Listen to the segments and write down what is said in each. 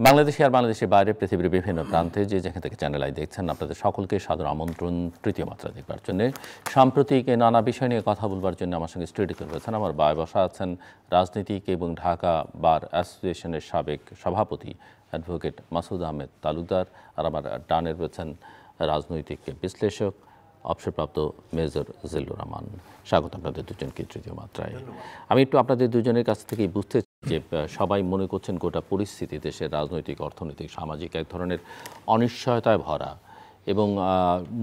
বাংলাদেশে আর বাংলাদেশের বাইরে পৃথিবীর বিভিন্ন প্রান্তে যে যেখান থেকে চ্যানেল আই দেখছেন আপনাদের সকলকে সাদর আমন্ত্রণ তৃতীয় মাত্রা দেখবার জন্য। সাম্প্রতিক নানা বিষয় নিয়ে কথা বলবার জন্য আমার সঙ্গে স্টুডিওতে রয়েছেন আমার বায় বসা আছেন রাজনীতিক এবং ঢাকা বার অ্যাসোসিয়েশনের সাবেক সভাপতি অ্যাডভোকেট মাসুদ আহমেদ তালুকদার, আর আমার ডানে রয়েছেন রাজনৈতিক বিশ্লেষক অবসরপ্রাপ্ত মেজর জিল্লুর রহমান। স্বাগত আপনাদের দুজনকে তৃতীয় মাত্রায়। আমি একটু আপনাদের দুজনের কাছ থেকেই বুঝতে যে সবাই মনে করছেন গোটা পরিস্থিতি দেশের রাজনৈতিক, অর্থনৈতিক, সামাজিক এক ধরনের অনিশ্চয়তায় ভরা এবং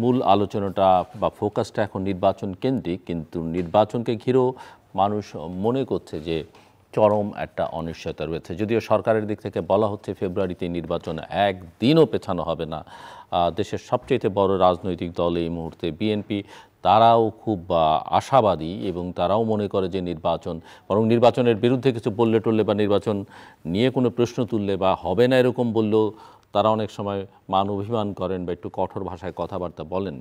মূল আলোচনাটা বা ফোকাসটা এখন নির্বাচন কেন্দ্রিক, কিন্তু নির্বাচনকে ঘিরেও মানুষ মনে করছে যে চরম একটা অনিশ্চয়তা রয়েছে। যদিও সরকারের দিক থেকে বলা হচ্ছে ফেব্রুয়ারিতে নির্বাচন একদিনও পেছানো হবে না। দেশের সবচেয়ে বড় রাজনৈতিক দল এই মুহূর্তে বিএনপি, তারাও খুব আশাবাদী এবং তারাও মনে করে যে নির্বাচন, বরং নির্বাচনের বিরুদ্ধে কিছু বললে টললে বা নির্বাচন নিয়ে কোনো প্রশ্ন তুললে বা হবে না এরকম বললেও তারা অনেক সময় মান অভিমান করেন বা একটু কঠোর ভাষায় কথাবার্তা বলেন।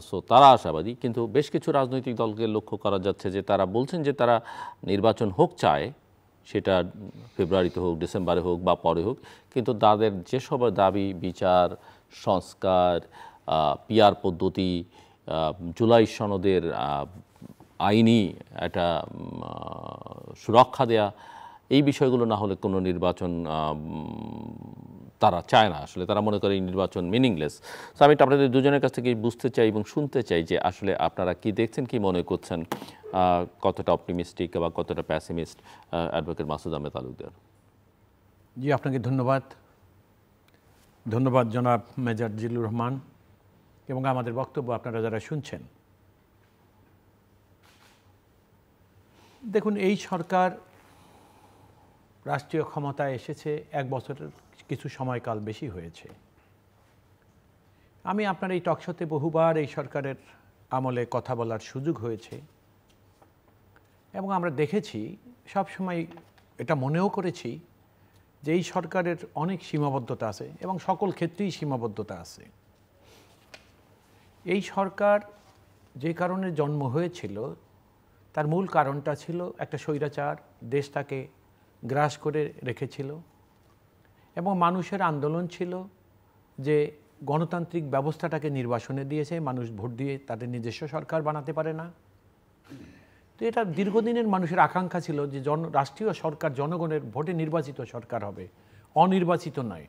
সো তারা আশাবাদী, কিন্তু বেশ কিছু রাজনৈতিক দলকে লক্ষ্য করা যাচ্ছে যে তারা বলছেন যে তারা নির্বাচন হোক চায়, সেটা ফেব্রুয়ারিতে হোক, ডিসেম্বরে হোক বা পরে হোক, কিন্তু তাদের যেসব দাবি, বিচার, সংস্কার, পিআর পদ্ধতি, জুলাই সনদের আইনি একটা সুরক্ষা দেয়া, এই বিষয়গুলো না হলে কোনো নির্বাচন তারা চায় না। আসলে তারা মনে করে এই নির্বাচন মিনিংলেস। সো আমি আপনাদের দুজনের কাছ থেকে বুঝতে চাই এবং শুনতে চাই যে আসলে আপনারা কি দেখছেন, কি মনে করছেন, কতটা অপটিমিস্টিক বা কতটা প্যাসিমিস্ট অ্যাডভোকেট মাসুদ আহমেদ তালুকদার। জি, আপনাকে ধন্যবাদ জনাব মেজর জিল্লুর রহমান এবং আমাদের বক্তব্য আপনারা যারা শুনছেন। দেখুন, এই সরকার রাষ্ট্রীয় ক্ষমতায় এসেছে 1 বছরের কিছু সময়কাল বেশি হয়েছে। আমি আপনার এই টকশোতে বহুবার এই সরকারের আমলে কথা বলার সুযোগ হয়েছে এবং আমরা দেখেছি, সবসময় এটা মনেও করেছি যে এই সরকারের অনেক সীমাবদ্ধতা আছে এবং সকল ক্ষেত্রেই সীমাবদ্ধতা আছে। এই সরকার যে কারণে জন্ম হয়েছিল তার মূল কারণটা ছিল একটা স্বৈরাচার দেশটাকে গ্রাস করে রেখেছিল এবং মানুষের আন্দোলন ছিল যে গণতান্ত্রিক ব্যবস্থাটাকে নির্বাসনে দিয়েছে, মানুষ ভোট দিয়ে তাদের নিজস্ব সরকার বানাতে পারে না। তো এটা দীর্ঘদিনের মানুষের আকাঙ্ক্ষা ছিল যে রাষ্ট্রীয় সরকার জনগণের ভোটে নির্বাচিত সরকার হবে, অনির্বাচিত নয়।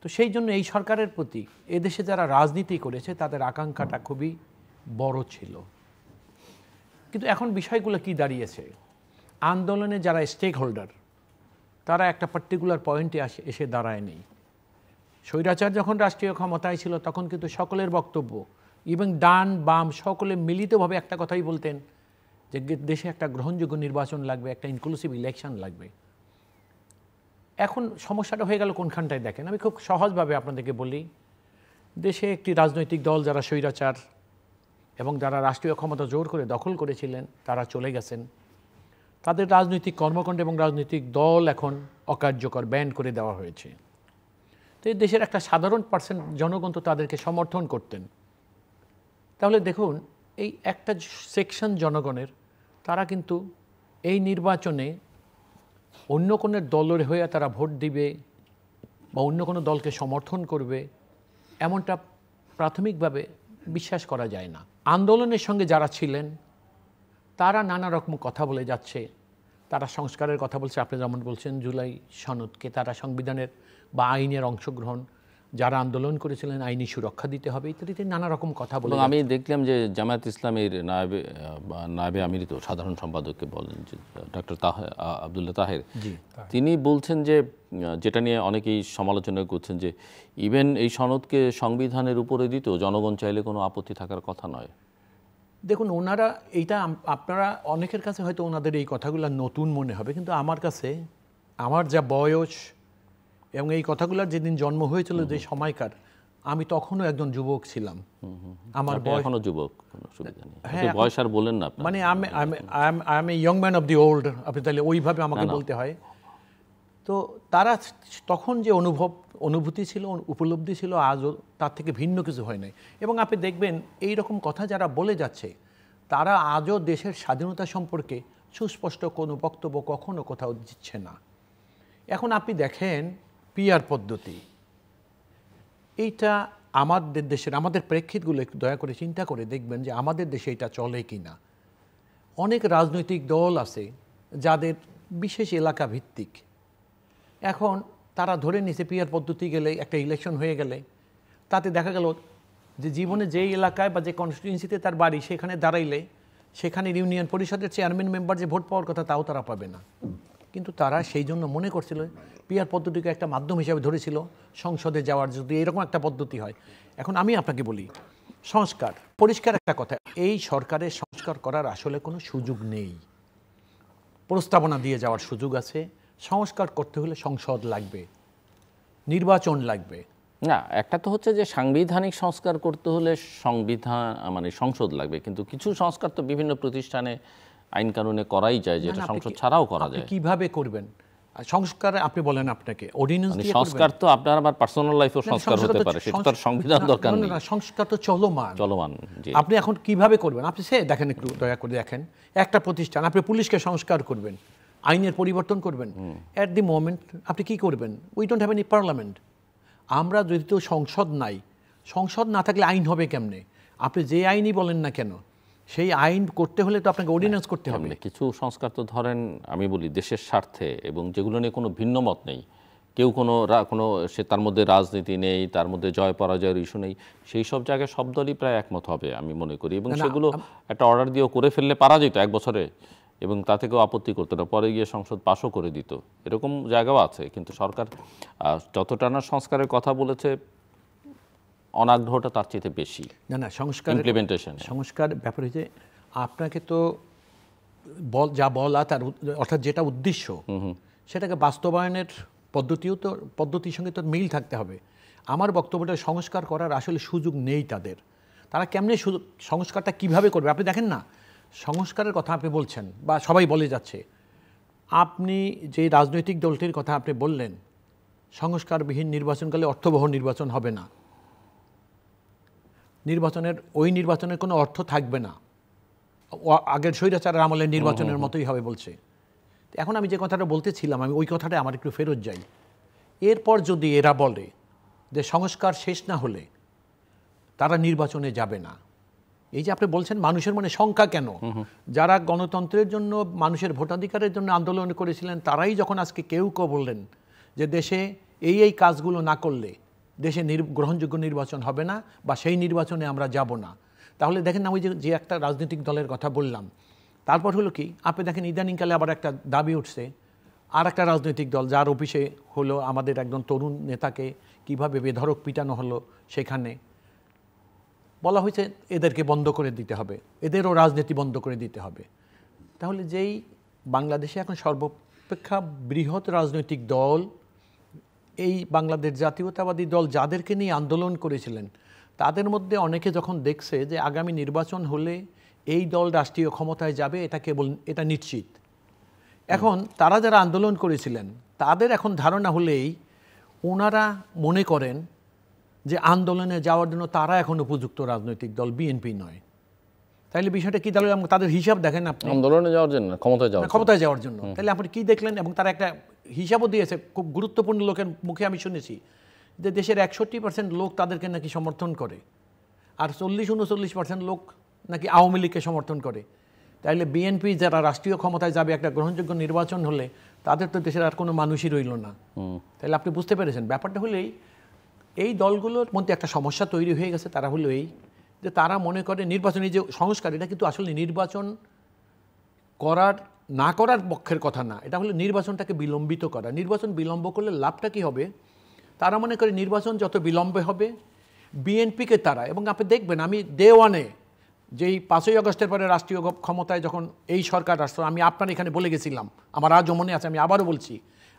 তো সেই জন্য এই সরকারের প্রতি এদেশে যারা রাজনীতি করেছে তাদের আকাঙ্ক্ষাটা খুবই বড় ছিল। কিন্তু এখন বিষয়গুলো কি দাঁড়িয়েছে, আন্দোলনে যারা স্টেক হোল্ডার তারা একটা পার্টিকুলার পয়েন্টে এসে দাঁড়ায়নি। স্বৈরাচার যখন রাষ্ট্রীয় ক্ষমতায় ছিল তখন কিন্তু সকলের বক্তব্য, ইভেন ডান বাম সকলে মিলিতভাবে একটা কথাই বলতেন যে দেশে একটা গ্রহণযোগ্য নির্বাচন লাগবে, একটা ইনক্লুসিভ ইলেকশন লাগবে। এখন সমস্যাটা হয়ে গেল কোনখানটায় দেখেন, আমি খুব সহজভাবে আপনাদেরকে বলি। দেশে একটি রাজনৈতিক দল যারা স্বৈরাচার এবং যারা রাষ্ট্রীয় ক্ষমতা জোর করে দখল করেছিলেন তারা চলে গেছেন, তাদের রাজনৈতিক কর্মকাণ্ড এবং রাজনৈতিক দল এখন অকার্যকর, ব্যান করে দেওয়া হয়েছে। তো এই দেশের একটা সাধারণ জনগণ তো তাদেরকে সমর্থন করতেন। তাহলে দেখুন, এই একটা সেকশন জনগণের তারা কিন্তু এই নির্বাচনে অন্য কোনো দলের হয়ে তারা ভোট দিবে বা অন্য কোনো দলকে সমর্থন করবে এমনটা প্রাথমিকভাবে বিশ্বাস করা যায় না। আন্দোলনের সঙ্গে যারা ছিলেন তারা নানা রকম কথা বলে যাচ্ছে, তারা সংস্কারের কথা বলছে, আপনি যেমন বলছেন জুলাই সনদকে তারা সংবিধানের বা আইনের অংশগ্রহণ, যারা আন্দোলন করেছিলেন আইনি সুরক্ষা দিতে হবে ইত্যাদি নানা রকম কথা বলে। আমি দেখলাম যে জামায়াত ইসলামের নায়েবে আমির তো সাধারণ সম্পাদককে বলেন যে ডক্টর আবদুল্লাহ তাহের, তিনি বলছেন যে যেটা নিয়ে অনেকেই সমালোচনা করছেন যে ইভেন এই সনদকে সংবিধানের উপরে দিত জনগণ চাইলে কোনো আপত্তি থাকার কথা নয়। দেখুন, ওনারা এইটা আপনারা অনেকের কাছে হয়তো ওনাদের এই কথাগুলো নতুন মনে হবে, কিন্তু আমার কাছে আমার যা বয়স এবং এই কথাগুলোর যেদিন জন্ম হয়েছিল যে সময়কার, আমি তখনও একজন যুবক ছিলাম। আমার বয়স এখনো যুবক, কোনো অসুবিধা নেই, বয়স আর বলেন না, মানে আমি young man of the old, আপনি তাহলে ওইভাবে আমাকে বলতে হয়। তো তারা তখন যে অনুভূতি ছিল, উপলব্ধি ছিল, আজও তার থেকে ভিন্ন কিছু হয় নাই। এবং আপনি দেখবেন এই রকম কথা যারা বলে যাচ্ছে তারা আজও দেশের স্বাধীনতা সম্পর্কে সুস্পষ্ট কোনো বক্তব্য কখনো কোথাও দিচ্ছে না। এখন আপনি দেখেন পিআর পদ্ধতি, এইটা আমাদের দেশের, আমাদের প্রেক্ষিতগুলো একটু দয়া করে চিন্তা করে দেখবেন যে আমাদের দেশে এটা চলে কি না। অনেক রাজনৈতিক দল আছে যাদের বিশেষ এলাকা ভিত্তিক, এখন তারা ধরে নিছে পিআর পদ্ধতি গেলে, একটা ইলেকশন হয়ে গেলে তাতে দেখা গেল যে জীবনে যেই এলাকায় বা যে কনস্টিটিউয়েন্সিতে তার বাড়ি সেখানে দাঁড়াইলে সেখানে ইউনিয়ন পরিষদের চেয়ারম্যান মেম্বার যে ভোট পাওয়ার কথা তাও তারা পাবে না। কিন্তু তারা সেই জন্য মনে করছিল পিআর পদ্ধতিকে একটা মাধ্যম হিসাবে ধরেছিল সংসদে যাওয়ার, যদি এরকম একটা পদ্ধতি হয়। এখন আমি আপনাকে বলি, সংস্কার পরিষ্কার একটা কথা, এই সরকারের সংস্কার করার আসলে কোনো সুযোগ নেই। প্রস্তাবনা দিয়ে যাওয়ার সুযোগ আছে, সংস্কার করতে হলে সংসদ লাগবে, নির্বাচন লাগবে। না, একটা তো হচ্ছে যে সাংবিধানিক সংস্কার করতে হলে সংবিধান মানে সংসদ লাগবে, কিন্তু কিছু সংস্কার তো বিভিন্ন প্রতিষ্ঠানে আইন কানুনে করাই যায়, যেটা সংসদ ছাড়াও করা যায়। কিভাবে করবেন সংস্কার? আপনি বলেন, আপনাকে অর্ডিন্যান্স দিয়ে সংস্কার তো আপনার আবার পার্সোনাল লাইফও সংস্কার হতে পারে, সেটা তো সংবিধান দরকার নেই। সংস্কার তো চলমান। জি। আপনি এখন কিভাবে করবেন? আপনি সে দেখেন, একটু দয়া করে দেখেন, একটা প্রতিষ্ঠান, আপনি পুলিশকে সংস্কার করবেন, আইনের পরিবর্তন করবেন, অ্যাট দি মোমেন্ট আপনি কি করবেন? We don't have any parliament. আমরা যদি তো সংসদ নাই, সংসদ না থাকলে আইন হবে কেমনে? আপনি যে আইনই বলেন না কেন, সেই আইন করতে হলে তো আপনাকে অর্ডিন্যান্স করতে হবে। কিছু সংস্কার তো ধরেন আমি বলি দেশের স্বার্থে, এবং যেগুলো নিয়ে কোনো ভিন্ন মত নেই, কেউ কোনো সে তার মধ্যে রাজনীতি নেই, তার মধ্যে জয় পরাজয়ের ইস্যু নেই, সেই সব জায়গায় সব দলই প্রায় একমত হবে আমি মনে করি, এবং সেগুলো একটা অর্ডার দিয়েও করে ফেললে পারা যেত 1 বছরে, এবং তাতে কেউ আপত্তি করতো না, পরে গিয়ে সংসদ পাশও করে দিত, এরকম জায়গাও আছে। কিন্তু সরকার যতটা না সংস্কারের কথা বলেছে, অনাগ্রহটা তার চেয়ে বেশি। না, সংস্কার ইমপ্লিমেন্টেশন, সংস্কার ব্যাপার হচ্ছে আপনাকে তো যা বলা তার অর্থাৎ যেটা উদ্দেশ্য সেটাকে বাস্তবায়নের পদ্ধতির সঙ্গে তো মিল থাকতে হবে। আমার বক্তব্যটা, সংস্কার করার আসলে সুযোগ নেই তাদের। তারা কেমনে সংস্কারটা কিভাবে করবে? আপনি দেখেন না, সংস্কারের কথা আপনি বলছেন বা সবাই বলে যাচ্ছে, আপনি যে রাজনৈতিক দলটির কথা আপনি বললেন, সংস্কারবিহীন নির্বাচনকালে অর্থবহ নির্বাচন হবে না, ওই নির্বাচনের কোনো অর্থ থাকবে না, আগের স্বৈরাচারের আমলের নির্বাচনের মতোই হবে বলছে। এখন আমি যে কথাটা বলতেছিলাম, আমি ওই কথাটা আমার একটু ফেরত যাই। এরপর যদি এরা বলে যে সংস্কার শেষ না হলে তারা নির্বাচনে যাবে না, এই যে আপনি বলছেন মানুষের মনে শঙ্কা কেন? যারা গণতন্ত্রের জন্য, মানুষের ভোটাধিকারের জন্য আন্দোলন করেছিলেন, তারাই যখন আজকে কেউ বললেন যে দেশে এই কাজগুলো না করলে দেশে গ্রহণযোগ্য নির্বাচন হবে না বা সেই নির্বাচনে আমরা যাব না, তাহলে দেখেন না, ওই যে একটা রাজনৈতিক দলের কথা বললাম, তারপর হলো কি, আপনি দেখেন ইদানিংকালে আবার একটা দাবি উঠছে, আর একটা রাজনৈতিক দল যার অফিসে হলো আমাদের একজন তরুণ নেতাকে কিভাবে বেধড়ক পিটানো হলো, সেখানে বলা হয়েছে এদেরকে বন্ধ করে দিতে হবে, এদেরও রাজনীতি বন্ধ করে দিতে হবে। তাহলে যেই বাংলাদেশে এখন সর্বাপেক্ষা বৃহৎ রাজনৈতিক দল, এই বাংলাদেশ জাতীয়তাবাদী দল যাদেরকে নিয়ে আন্দোলন করেছিলেন, তাদের মধ্যে অনেকে যখন দেখছে যে আগামী নির্বাচন হলে এই দল রাষ্ট্রীয় ক্ষমতায় যাবে, এটা নিশ্চিত, এখন তারা যারা আন্দোলন করেছিলেন তাদের এখন ধারণা হলেই ওনারা মনে করেন যে আন্দোলনে যাওয়ার জন্য তারা এখন উপযুক্ত রাজনৈতিক দল, বিএনপি নয়। তাইলে বিষয়টা কি তাহলে তাদের হিসাব দেখেন আপনি, আন্দোলনে যাওয়ার জন্য, ক্ষমতায় যাওয়ার জন্য, তাহলে আপনি কি দেখলেন? এবং তারা একটা হিসাবও দিয়েছে, খুব গুরুত্বপূর্ণ লোকের মুখে আমি শুনেছি যে দেশের 61% লোক তাদেরকে নাকি সমর্থন করে, আর 40-39% লোক নাকি আওয়ামী লীগকে সমর্থন করে। তাইলে বিএনপি যারা রাষ্ট্রীয় ক্ষমতায় যাবে একটা গ্রহণযোগ্য নির্বাচন হলে, তাদের তো দেশের আর কোনো মানুষই রইল না। তাহলে আপনি বুঝতে পেরেছেন ব্যাপারটা হলেই এই দলগুলোর মধ্যে একটা সমস্যা তৈরি হয়ে গেছে। তারা হলো এই যে তারা মনে করে নির্বাচনী যে সংস্কার, এটা কিন্তু আসলে নির্বাচন না করার পক্ষের কথা না, এটা হলো নির্বাচনটাকে বিলম্বিত করা। নির্বাচন বিলম্ব করলে লাভটা কী হবে? তারা মনে করে নির্বাচন যত বিলম্বে হবে বিএনপিকে তারা, এবং আপনি দেখবেন আমি ডে ওয়ানে যেই 5ই আগস্টের পরে রাষ্ট্রীয় ক্ষমতায় যখন এই সরকার আসতো, আমি আপনার এখানে বলে গেছিলাম, আমার আজও মনে আছে, আমি আবারও বলছি,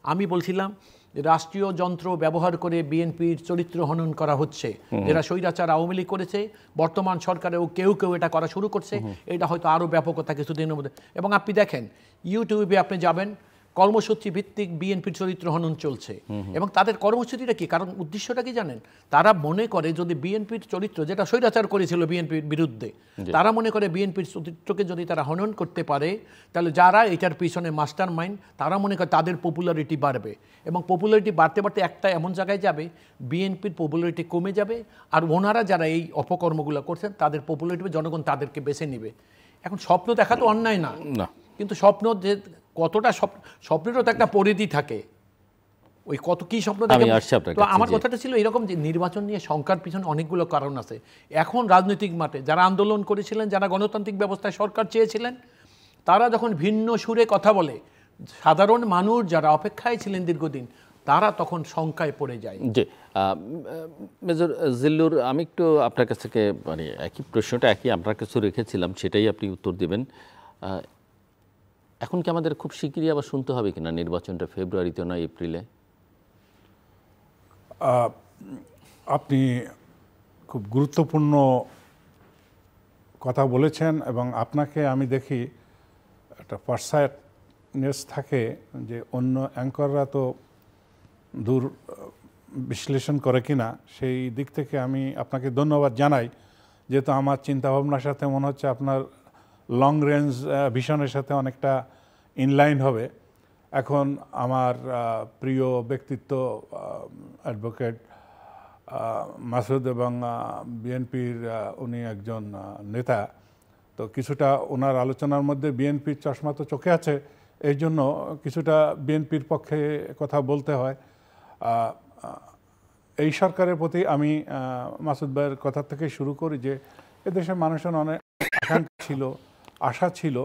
আমি বলছিলাম যে রাষ্ট্রীয় যন্ত্র ব্যবহার করে বিএনপির চরিত্র হনন করা হচ্ছে, যেটা স্বৈরাচার আওয়ামী লীগ করেছে, বর্তমান সরকারেও কেউ এটা করা শুরু করছে, এটা হয়তো আরও ব্যাপকতা কিছুদিনের মধ্যে। এবং আপনি দেখেন ইউটিউবে আপনি যাবেন, কর্মসূচি ভিত্তিক বিএনপির চরিত্র হনন চলছে। এবং তাদের কর্মসূচিটা কি, কারণ উদ্দেশ্যটা কি জানেন? তারা মনে করে যদি বিএনপির চরিত্র, যেটা স্বৈরাচার করেছিল বিএনপির বিরুদ্ধে, তারা মনে করে বিএনপির চরিত্রকে যদি তারা হনন করতে পারে, তাহলে যারা এটার পিছনে মাস্টার মাইন্ড, তারা মনে করে তাদের পপুলারিটি বাড়বে। এবং পপুলারিটি বাড়তে বাড়তে একটা এমন জায়গায় যাবে, বিএনপির পপুলারিটি কমে যাবে, আর ওনারা যারা এই অপকর্মগুলো করছেন তাদের পপুলারিটি, জনগণ তাদেরকে বেছে নেবে। এখন স্বপ্ন দেখা তো অন্যায় না, কিন্তু স্বপ্ন যে কতটা স্বপ্নেরও তো একটা পরিধি থাকে, ওই কত কি স্বপ্ন দেখে। তো আমার কথাটা ছিল এরকম যে নির্বাচন নিয়ে শঙ্কার পিছনে অনেকগুলো কারণ আছে। এখন রাজনৈতিক মাঠে যারা আন্দোলন করেছিলেন, যারা গণতান্ত্রিক ব্যবস্থায় সরকার চেয়েছিলেন, তারা যখন ভিন্ন সুরে কথা বলে, সাধারণ মানুষ যারা অপেক্ষায় ছিলেন দীর্ঘদিন, তারা তখন শঙ্কায় পড়ে যায়। জি, মেজর জিল্লুর, আমি একটু আপনার কাছ থেকে মানে একই প্রশ্নটা আপনার কাছে রেখেছিলাম, সেটাই আপনি উত্তর দেবেন। এখন কি আমাদের খুব শিগগিরই আবার শুনতে হবে কিনা নির্বাচনটা ফেব্রুয়ারিতে না এপ্রিলে? আপনি খুব গুরুত্বপূর্ণ কথা বলেছেন, এবং আপনাকে আমি দেখি একটা পারসাইটনেস থাকে যে অন্য অ্যাঙ্কররা তো দূর বিশ্লেষণ করে কিনা, সেই দিক থেকে আমি আপনাকে ধন্যবাদ জানাই, যেহেতু আমার চিন্তাভাবনার সাথে মনে হচ্ছে আপনার লং রেঞ্জ ভিশনের সাথে অনেকটা ইনলাইন হবে। এখন আমার প্রিয় ব্যক্তিত্ব অ্যাডভোকেট মাসুদ এবং বিএনপির উনি একজন নেতা, তো কিছুটা ওনার আলোচনার মধ্যে বিএনপির চশমা তো চোখে আছে, এই জন্য কিছুটা বিএনপির পক্ষে কথা বলতে হয়। এই সরকারের প্রতি আমি মাসুদ ভাইয়ের কথা থেকে শুরু করি যে এদেশের মানুষের অনেক আকাঙ্ক্ষা ছিল, আশা ছিল,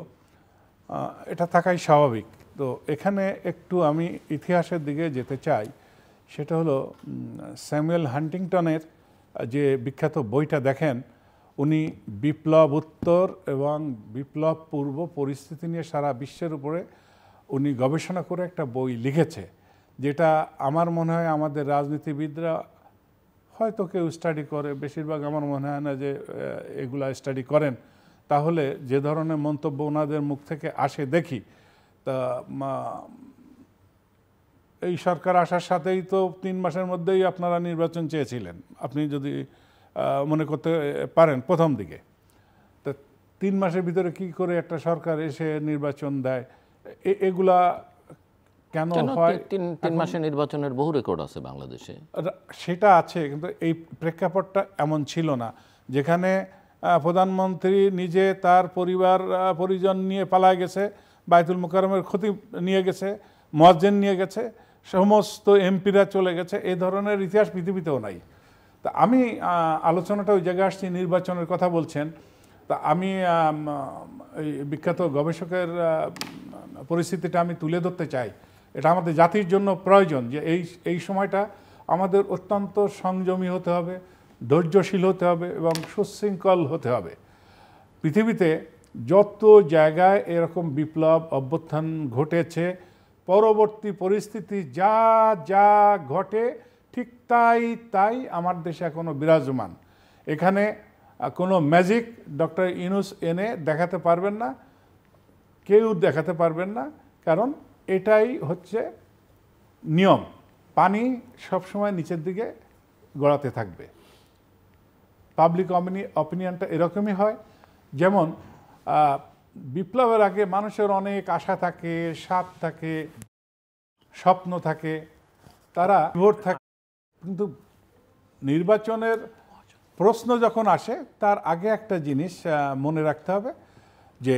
এটা থাকাই স্বাভাবিক। তো এখানে একটু আমি ইতিহাসের দিকে যেতে চাই, সেটা হলো স্যামুয়েল হান্টিংটনের যে বিখ্যাত বইটা দেখেন, উনি বিপ্লব উত্তর এবং বিপ্লব পূর্ব পরিস্থিতি নিয়ে সারা বিশ্বের উপরে উনি গবেষণা করে একটা বই লিখেছে, যেটা আমার মনে হয় আমাদের রাজনীতিবিদরা হয়তো কেউ স্টাডি করে, বেশিরভাগ আমার মনে হয় না যে এগুলা স্টাডি করেন। তাহলে যে ধরনের মন্তব্য ওনাদের মুখ থেকে আসে দেখি, তা এই সরকার আসার সাথেই তো 3 মাসের মধ্যেই আপনারা নির্বাচন চেয়েছিলেন, আপনি যদি মনে করতে পারেন প্রথম দিকে। তা 3 মাসের ভিতরে কি করে একটা সরকার এসে নির্বাচন দেয়? এগুলা কেন হয়? 3 মাসে নির্বাচনের বহু রেকর্ড আছে বাংলাদেশে, সেটা আছে, কিন্তু এই প্রেক্ষাপটটা এমন ছিল না, যেখানে প্রধানমন্ত্রী নিজে তার পরিজন নিয়ে পালায় গেছে, বাইতুল মুকাররমের ক্ষতি নিয়ে গেছে, মুয়াজ্জিন নিয়ে গেছে, সমস্ত এমপিরা চলে গেছে। এই ধরনের ইতিহাস পৃথিবীতেও নাই। তা আমি আলোচনাটা ওই জায়গায় আসছি, নির্বাচনের কথা বলছেন, তা আমি এই বিখ্যাত গবেষকের পরিস্থিতিটা আমি তুলে ধরতে চাই। এটা আমাদের জাতির জন্য প্রয়োজন যে এই সময়টা আমাদের অত্যন্ত সংযমী হতে হবে, ধৈর্যশীল হতে হবে এবং সুশৃঙ্খল হতে হবে। পৃথিবীতে যত জায়গায় এরকম বিপ্লব অভ্যুত্থান ঘটেছে, পরবর্তী পরিস্থিতি যা যা ঘটে ঠিক তাই আমার দেশে এখনো বিরাজমান। এখানে কোনো ম্যাজিক ডক্টর ইউনূস এনে দেখাতে পারবেন না, কেউ দেখাতে পারবেন না, কারণ এটাই হচ্ছে নিয়ম। পানি সবসময় নিচের দিকে গড়াতে থাকবে। পাবলিক অপিনিয়নটা এরকমই হয়। যেমন বিপ্লবের আগে মানুষের অনেক আশা থাকে, স্বাদ থাকে, স্বপ্ন থাকে, তারা ভোট থাকে, কিন্তু নির্বাচনের প্রশ্ন যখন আসে তার আগে একটা জিনিস মনে রাখতে হবে যে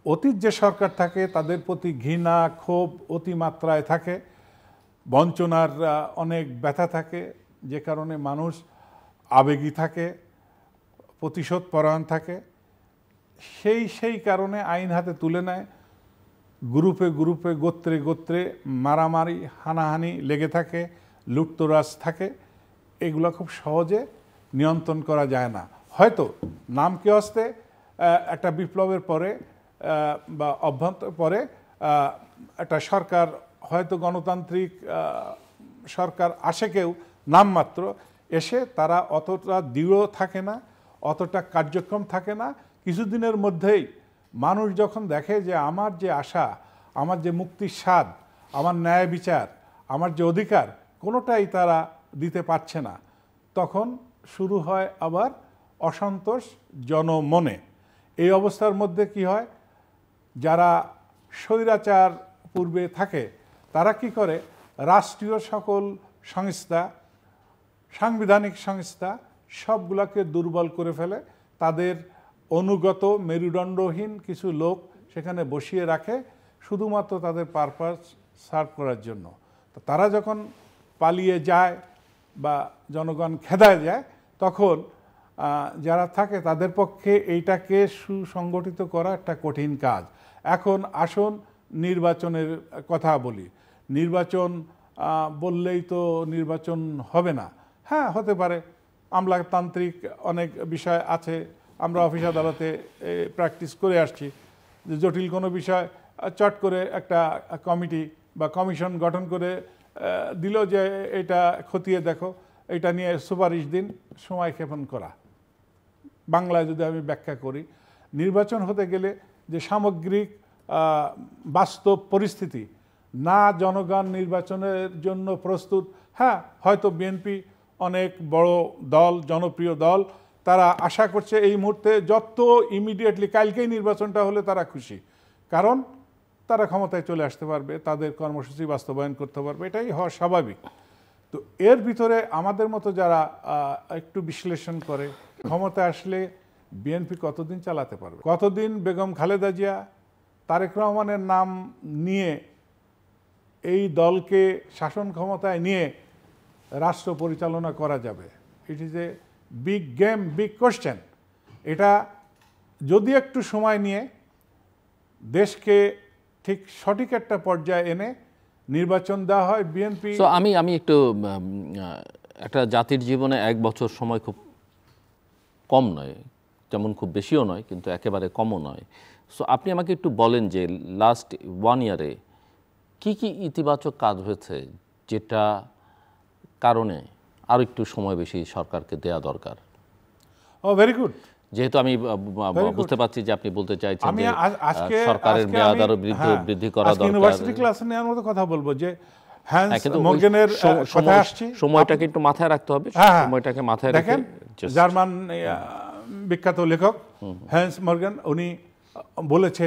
অতীত যে সরকার থাকে তাদের প্রতি ঘৃণা, ক্ষোভ অতিমাত্রায় থাকে, বঞ্চনার অনেক ব্যথা থাকে, যে কারণে মানুষ আবেগী থাকে, প্রতিশোধ পরায়ণ থাকে। সেই কারণে আইন হাতে তুলে নেয়, গ্রুপে গ্রুপে গোত্রে গোত্রে মারামারি হানাহানি লেগে থাকে, লুটতরাজ থাকে। এগুলো খুব সহজে নিয়ন্ত্রণ করা যায় না। হয়তো নামকে হস্তে একটা বিপ্লবের পরে বা অভ্যন্তর পরে একটা সরকার, হয়তো গণতান্ত্রিক সরকার আসে, কেউ নামমাত্র এসে, তারা অতটা দৃঢ় থাকে না, অতটা কার্যক্রম থাকে না। কিছুদিনের মধ্যেই মানুষ যখন দেখে যে আমার যে আশা, আমার যে মুক্তির স্বাদ, আমার ন্যায় বিচার, আমার যে অধিকার, কোনোটাই তারা দিতে পারছে না। তখন শুরু হয় আবার অসন্তোষ জনমনে। এই অবস্থার মধ্যে কি হয়, যারা স্বৈরাচার পূর্বে থাকে তারা কি করে, রাষ্ট্রীয় সকল সংস্থা, সাংবিধানিক সংস্থা সবগুলোকে দুর্বল করে ফেলে। তাদের অনুগত মেরুদণ্ডহীন কিছু লোক সেখানে বসিয়ে রাখে শুধুমাত্র তাদের পারপাস সার্ভ করার জন্য। তো তারা যখন পালিয়ে যায় বা জনগণ খেদায় যায়, তখন যারা থাকে তাদের পক্ষে এইটাকে সুসংগঠিত করা একটা কঠিন কাজ। এখন আসুন নির্বাচনের কথা বলি। নির্বাচন বললেই তো নির্বাচন হবে না। হ্যাঁ, হতে পারে, আমলাতান্ত্রিক অনেক বিষয় আছে, আমরা অফিস আদালতে প্র্যাকটিস করে আসছি যে জটিল কোনো বিষয় চট করে একটা কমিটি বা কমিশন গঠন করে দিল যে এটা খতিয়ে দেখো, এটা নিয়ে সুপারিশ দিন, সময় ক্ষেপণ করা। বাংলায় যদি আমি ব্যাখ্যা করি, নির্বাচন হতে গেলে যে সামগ্রিক বাস্তব পরিস্থিতি, না জনগণ নির্বাচনের জন্য প্রস্তুত। হ্যাঁ, হয়তো বিএনপি অনেক বড় দল, জনপ্রিয় দল, তারা আশা করছে এই মুহূর্তে যত ইমিডিয়েটলি কালকেই নির্বাচনটা হলে তারা খুশি, কারণ তারা ক্ষমতায় চলে আসতে পারবে, তাদের কর্মসূচি বাস্তবায়ন করতে পারবে, এটাই হওয়া স্বাভাবিক। তো এর ভিতরে আমাদের মতো যারা একটু বিশ্লেষণ করে, ক্ষমতায় আসলে বিএনপি কতদিন চালাতে পারবে, কতদিন বেগম খালেদা জিয়া, তারেক রহমানের নাম নিয়ে এই দলকে শাসন ক্ষমতায় নিয়ে রাষ্ট্র পরিচালনা করা যাবে। It is a big game, big question. এটা যদি একটু সময় নিয়ে দেশকে ঠিক সঠিক একটা পর্যায়ে এনে নির্বাচন দেওয়া হয়, বিএনপি। তো আমি একটু একটা জাতির জীবনে 1 বছর সময় খুব কম নয়, যেমন খুব বেশিও নয় কিন্তু একেবারে কমও নয়। সো আপনি আমাকে একটু বলেন যে লাস্ট 1 ইয়ারে কি কি ইতিবাচক কাজ হয়েছে যেটা কারণে আরও একটু সময় বেশি সরকারকে দেয়া দরকার? ও ভেরি গুড। যেহেতু আমি বুঝতে পারছি যে আপনি বলতে চাইছেন যে সরকারের মেয়াদ আরো বৃদ্ধি করা দরকার। ইউনিভার্সিটি ক্লাস নেওয়ার মতো কথা বলবো যে হ্যান্স মর্গেনের কথা আসছে, সময়টাকে একটু মাথায় রাখতে হবে। সময়টাকে মাথায় রেখে জার্মান বিখ্যাত লেখক হ্যান্স মর্গেন, উনি বলেছে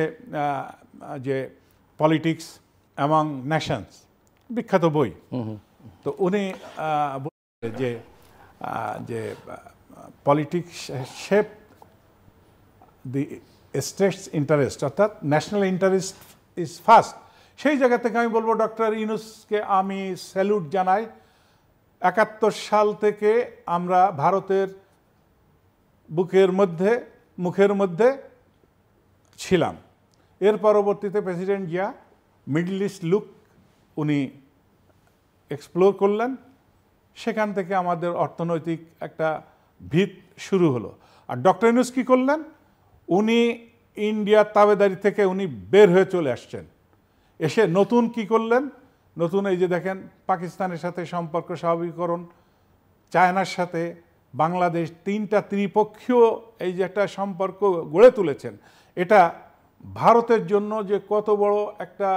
যে পলিটিক্স অ্যামং নেশনস, বিখ্যাত বই। তো উনি যে যে পলিটিক্স শেপ দি স্টেটস ইন্টারেস্ট, অর্থাৎ ন্যাশনাল ইন্টারেস্ট ইজ ফার্স্ট। সেই জায়গা থেকে আমি বলবো ডক্টর ইউনূসকে আমি স্যালুট জানাই। 71 সাল থেকে আমরা ভারতের মুখের মধ্যে ছিলাম। এর পরবর্তীতে president Zia middle east look উনি এক্সপ্লোর করলেন, সেখান থেকে আমাদের অর্থনৈতিক একটা ভিত শুরু হলো। আর ডক্টর ইউনূস কী করলেন, উনি ইন্ডিয়ার তাবেদারি থেকে উনি বের হয়ে চলে আসছেন। এসে নতুন কি করলেন, নতুন এই যে দেখেন পাকিস্তানের সাথে সম্পর্ক স্বাভাবিকীকরণ, চায়নার সাথে বাংলাদেশ, 3টা ত্রিপক্ষীয় এই যে একটা সম্পর্ক গড়ে তুলেছেন, এটা ভারতের জন্য যে কত বড় একটা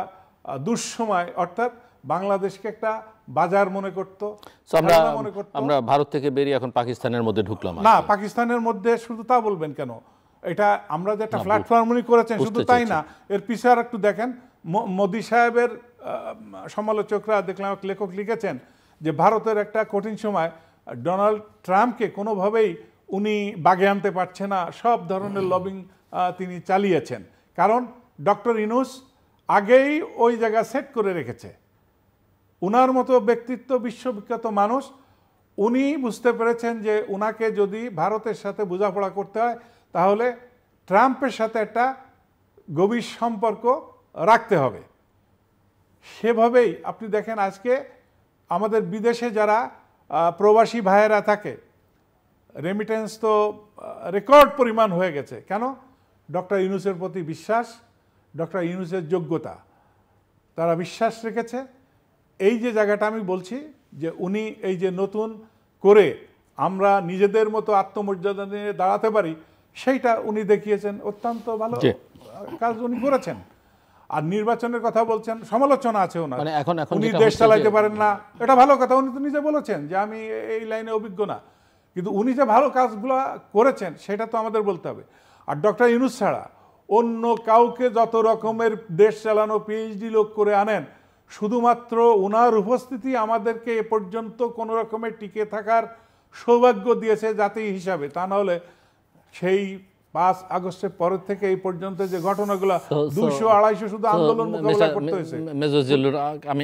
দুঃসময়, অর্থাৎ বাংলাদেশকে একটা বাজার মনে করতো। আমরা ভারত থেকে বেরিয়ে এখন পাকিস্তানের মধ্যে ঢুকলাম না, পাকিস্তানের মধ্যে শুধু তা বলবেন কেন, এটা আমরা যে একটা প্ল্যাটফর্ম উনি করেছেন, শুধু তাই না, এর পিছনে আর একটু দেখেন। মোদি সাহেবের সমালোচকরা দেখলাম লেখক লিখেছেন যে ভারতের একটা কঠিন সময় ডোনাল্ড ট্রাম্পকে কোনোভাবেই উনি বাগে আনতে পারছে না, সব ধরনের লবিং তিনি চালিয়েছেন, কারণ ডক্টর ইউনূস আগেই ওই জায়গা সেট করে রেখেছে। উনার মতো ব্যক্তিত্ব, বিশ্ববিখ্যাত মানুষ, উনি বুঝতে পেরেছেন যে উনাকে যদি ভারতের সাথে বোঝাপড়া করতে হয় তাহলে ট্রাম্পের সাথে একটা গভীর সম্পর্ক রাখতে হবে। সেভাবেই আপনি দেখেন আজকে আমাদের বিদেশে যারা প্রবাসী ভাইয়েরা থাকে, রেমিটেন্স তো রেকর্ড পরিমাণ হয়ে গেছে। কেন? ডক্টর ইউনূসের প্রতি বিশ্বাস, ডক্টর ইউনূসের যোগ্যতা, তারা বিশ্বাস রেখেছে। এই যে জায়গাটা আমি বলছি যে উনি এই যে নতুন করে আমরা নিজেদের মতো আত্মমর্যাদা নিয়ে দাঁড়াতে পারি, সেইটা উনি দেখিয়েছেন। অত্যন্ত ভালো কাজ উনি করেছেন। আর নির্বাচনের কথা বলছেন, সমালোচনা আছে ওনার, মানে এখন উনি যেটা দেশ হচ্ছে চালাইতে যে- পারেন না, এটা ভালো কথা, উনি তো নিজে বলেছেন যে আমি এই লাইনে অভিজ্ঞ না, কিন্তু উনি যে ভালো কাজগুলো করেছেন সেটা তো আমাদের বলতে হবে। আর ডক্টর ইউনূস ছাড়া অন্য কাউকে যত রকমের দেশ চালানো পিএইচডি লোক করে আনেন, শুধুমাত্র ওনার উপস্থিতি আমাদেরকে এ পর্যন্ত কোনো রকমের টিকে থাকার সৌভাগ্য দিয়েছে জাতি হিসাবে। তা না হলে সেই 5 আগস্টের পরের থেকে এই পর্যন্ত যে ঘটনাগুলো 200-250 শুধু আন্দোলন মোকাবেলা করতে হয়েছে। মেজর জিল্লুর,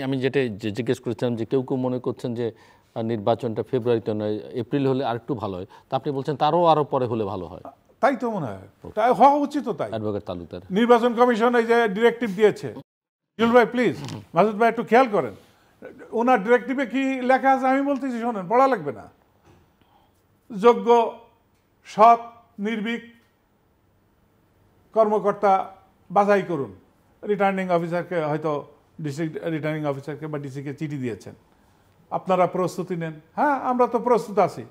আমি যেটা জিজ্ঞেস করেছিলাম যে কেউ কেউ মনে করছেন যে নির্বাচনটা ফেব্রুয়ারিতে নয়, এপ্রিল হলে আরেকটু ভালো হয়, তা আপনি বলছেন আরো পরে হলে ভালো হয়। তাই তো মনে হয়, তাই হওয়া উচিত। তাই অ্যাডভোকেট তালুকদার, নির্বাচন কমিশন এই যে ডিরেক্টিভ দিয়েছে, জুল ভাই প্লিজ, মাসুদ ভাই একটু খেয়াল করেন, ওনার ডিরেক্টিভে কি লেখা আছে আমি বলতেছি, শোনেন, পড়া লাগবে না। যোগ্য, সৎ, নির্ভীক কর্মকর্তা বাছাই করুন। রিটার্নিং অফিসারকে, হয়তো ডিস্ট্রিক্ট রিটার্নিং অফিসারকে বা ডিসিকে চিঠি দিয়েছেন, আপনারা প্রস্তুতি নেন। হ্যাঁ, আমরা তো প্রস্তুত আছি,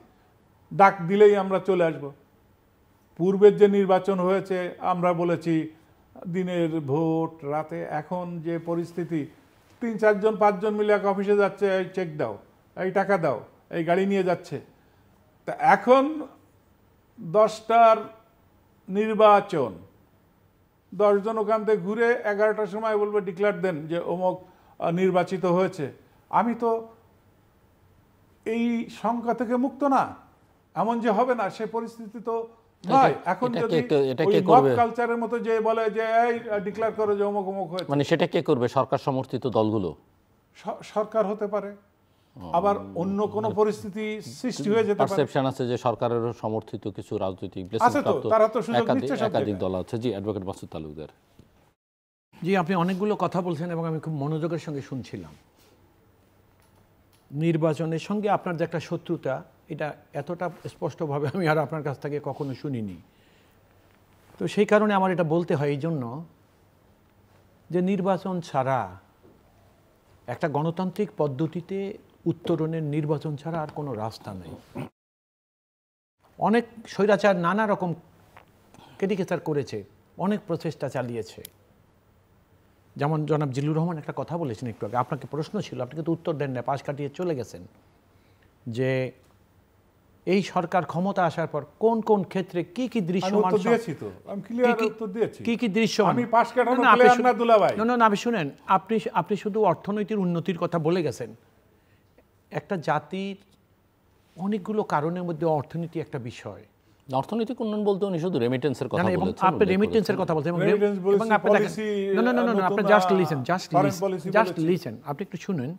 ডাক দিলেই আমরা চলে আসব। পূর্বের যে নির্বাচন হয়েছে আমরা বলেছি দিনের ভোট, রাতে। এখন যে পরিস্থিতি, 3-4 জন 5 জন মিলে এক অফিসে যাচ্ছে, এই চেক দাও, এই টাকা দাও, এই গাড়ি নিয়ে যাচ্ছে। তা এখন 10টার নির্বাচন, 10 জন ওখান থেকে ঘুরে 11টার সময় বলবে ডিক্লেয়ার দেন যে অমুক নির্বাচিত হয়েছে। আমি তো এই সংখ্যা থেকে মুক্ত না, এমন যে হবে না সে পরিস্থিতি তো নয়। এখন যদি ওই মব কালচারের মতো যে বলে যে এই ডিক্লেয়ার করে যে অমুক অমুক হয়েছে, মানে সেটা কে করবে? সরকার সমর্থিত দলগুলো? সরকার হতে পারে, আবার অন্য কোনো পরিস্থিতি সৃষ্টি হয়ে যেতে পারে। পারসেপশন আছে যে সরকারের সমর্থিত কিছু রাজনৈতিক আছে তো, তারা তো সুযোগ নিচ্ছে সব একাধিক দল আছে। জি, অ্যাডভোকেট মাসুদ তালুকদার। জি, আপনি অনেকগুলো কথা বলছেন এবং আমি খুব মনোযোগের সঙ্গে শুনছিলাম। নির্বাচনের সঙ্গে আপনার যে একটা শত্রুতা, এটা এতটা স্পষ্টভাবে আমি আর আপনার কাছ থেকে কখনো শুনিনি। তো সেই কারণে আমার এটা বলতে হয় এই জন্য যে নির্বাচন ছাড়া, একটা গণতান্ত্রিক পদ্ধতিতে উত্তরণের নির্বাচন ছাড়া আর কোনো রাস্তা নেই। অনেক স্বৈরাচার নানা রকম কেটিকেচার করেছে, অনেক প্রচেষ্টা চালিয়েছে। যেমন জনাব জিল্লুর রহমান একটা কথা বলেছেন একটু আগে, আপনাকে প্রশ্ন ছিল, আপনি কিন্তু উত্তর দেন না, পাশ কাটিয়ে চলে গেছেন, যে এই সরকার ক্ষমতা আসার পর কোন কোন ক্ষেত্রে কি কি দৃশ্যমান, কি কি দৃশ্যমান, আপনি শুনেন, আপনি শুধু অর্থনৈতিক উন্নতির কথা বলে গেছেন। একটা জাতির অনেকগুলো কারণের মধ্যে অর্থনীতি একটা বিষয়। অর্থনৈতিক উন্নয়ন বলতে উনি শুধু রেমিটেন্সের কথা বলেছেন, আপনি রেমিটেন্সের কথা বলছেন, এবং আপনি জাস্ট লিসেন, আপনি একটু শুনেন।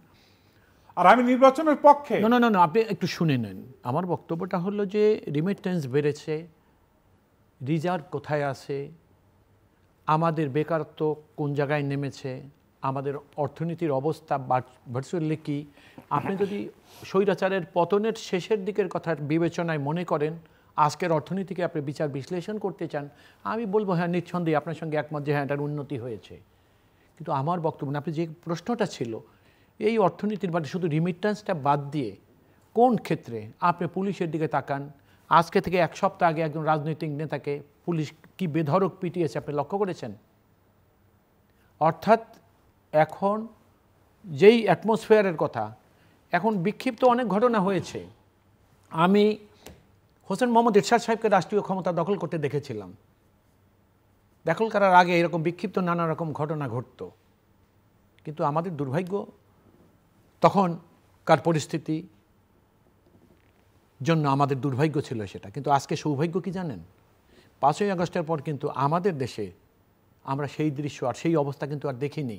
আর আমি নির্বাচনের পক্ষে। না, আপনি একটু শুনে নেন। আমার বক্তব্যটা হলো যে রেমিটেন্স বেড়েছে, রিজার্ভ কোথায় আছে, আমাদের বেকারত্ব কোন জায়গায় নেমেছে, আমাদের অর্থনীতির অবস্থা ভার্চুয়ালি কি। আপনি যদি স্বৈরাচারের পতনের শেষের দিকের কথা বিবেচনায় মনে করেন, আজকের অর্থনীতিকে আপনি বিচার বিশ্লেষণ করতে চান, আমি বলবো হ্যাঁ, নিঃসন্দেহে আপনার সঙ্গে একমত যে হ্যাঁ, এটার উন্নতি হয়েছে। কিন্তু আমার বক্তব্য না, আপনি যে প্রশ্নটা ছিল, এই অর্থনীতির বাদে শুধু রিমিটেন্সটা বাদ দিয়ে কোন ক্ষেত্রে আপনি পুলিশের দিকে তাকান, আজকে থেকে 1 সপ্তাহ আগে একজন রাজনৈতিক নেতাকে পুলিশ কি বেধড়ক পিটিয়েছে আপনি লক্ষ্য করেছেন? অর্থাৎ এখন যেই অ্যাটমসফিয়ারের কথা, এখন বিক্ষিপ্ত অনেক ঘটনা হয়েছে। আমি হোসেন মোহাম্মদ এরশাদ সাহেবকে রাষ্ট্রীয় ক্ষমতা দখল করতে দেখেছিলাম। দখল করার আগে এরকম বিক্ষিপ্ত নানা রকম ঘটনা ঘটত, কিন্তু আমাদের দুর্ভাগ্য তখনকার পরিস্থিতি জন্য আমাদের দুর্ভাগ্য ছিল সেটা। কিন্তু আজকে সৌভাগ্য কি জানেন? 5ই আগস্টের পর কিন্তু আমাদের দেশে আমরা সেই দৃশ্য আর সেই অবস্থা কিন্তু আর দেখিনি।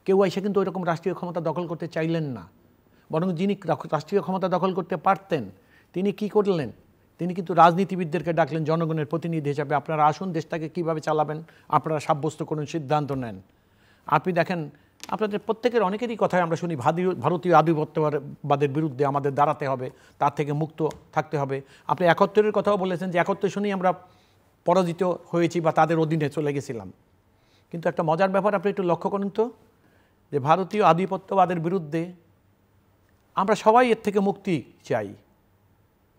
কেউ এসে কিন্তু ওইরকম রাষ্ট্রীয় ক্ষমতা দখল করতে চাইলেন না, বরং যিনি রাষ্ট্রীয় ক্ষমতা দখল করতে পারতেন তিনি কি করলেন? তিনি কিন্তু রাজনীতিবিদদেরকে ডাকলেন জনগণের প্রতিনিধি হিসাবে, আপনারা আসুন, দেশটাকে কীভাবে চালাবেন আপনারা সাব্যস্ত করুন, সিদ্ধান্ত নেন। আপনি দেখেন, আপনাদের প্রত্যেকের অনেকেরই কথায় আমরা শুনি ভারতীয় আধিপত্যবাদের বিরুদ্ধে আমাদের দাঁড়াতে হবে, তার থেকে মুক্ত থাকতে হবে। আপনি 71-এর কথাও বলেছেন যে 71 শুনেই আমরা পরাজিত হয়েছি বা তাদের অধীনে চলে গেছিলাম। কিন্তু একটা মজার ব্যাপার আপনি একটু লক্ষ্য করুন তো, যে ভারতীয় আধিপত্যবাদের বিরুদ্ধে আমরা সবাই এর থেকে মুক্তি চাই,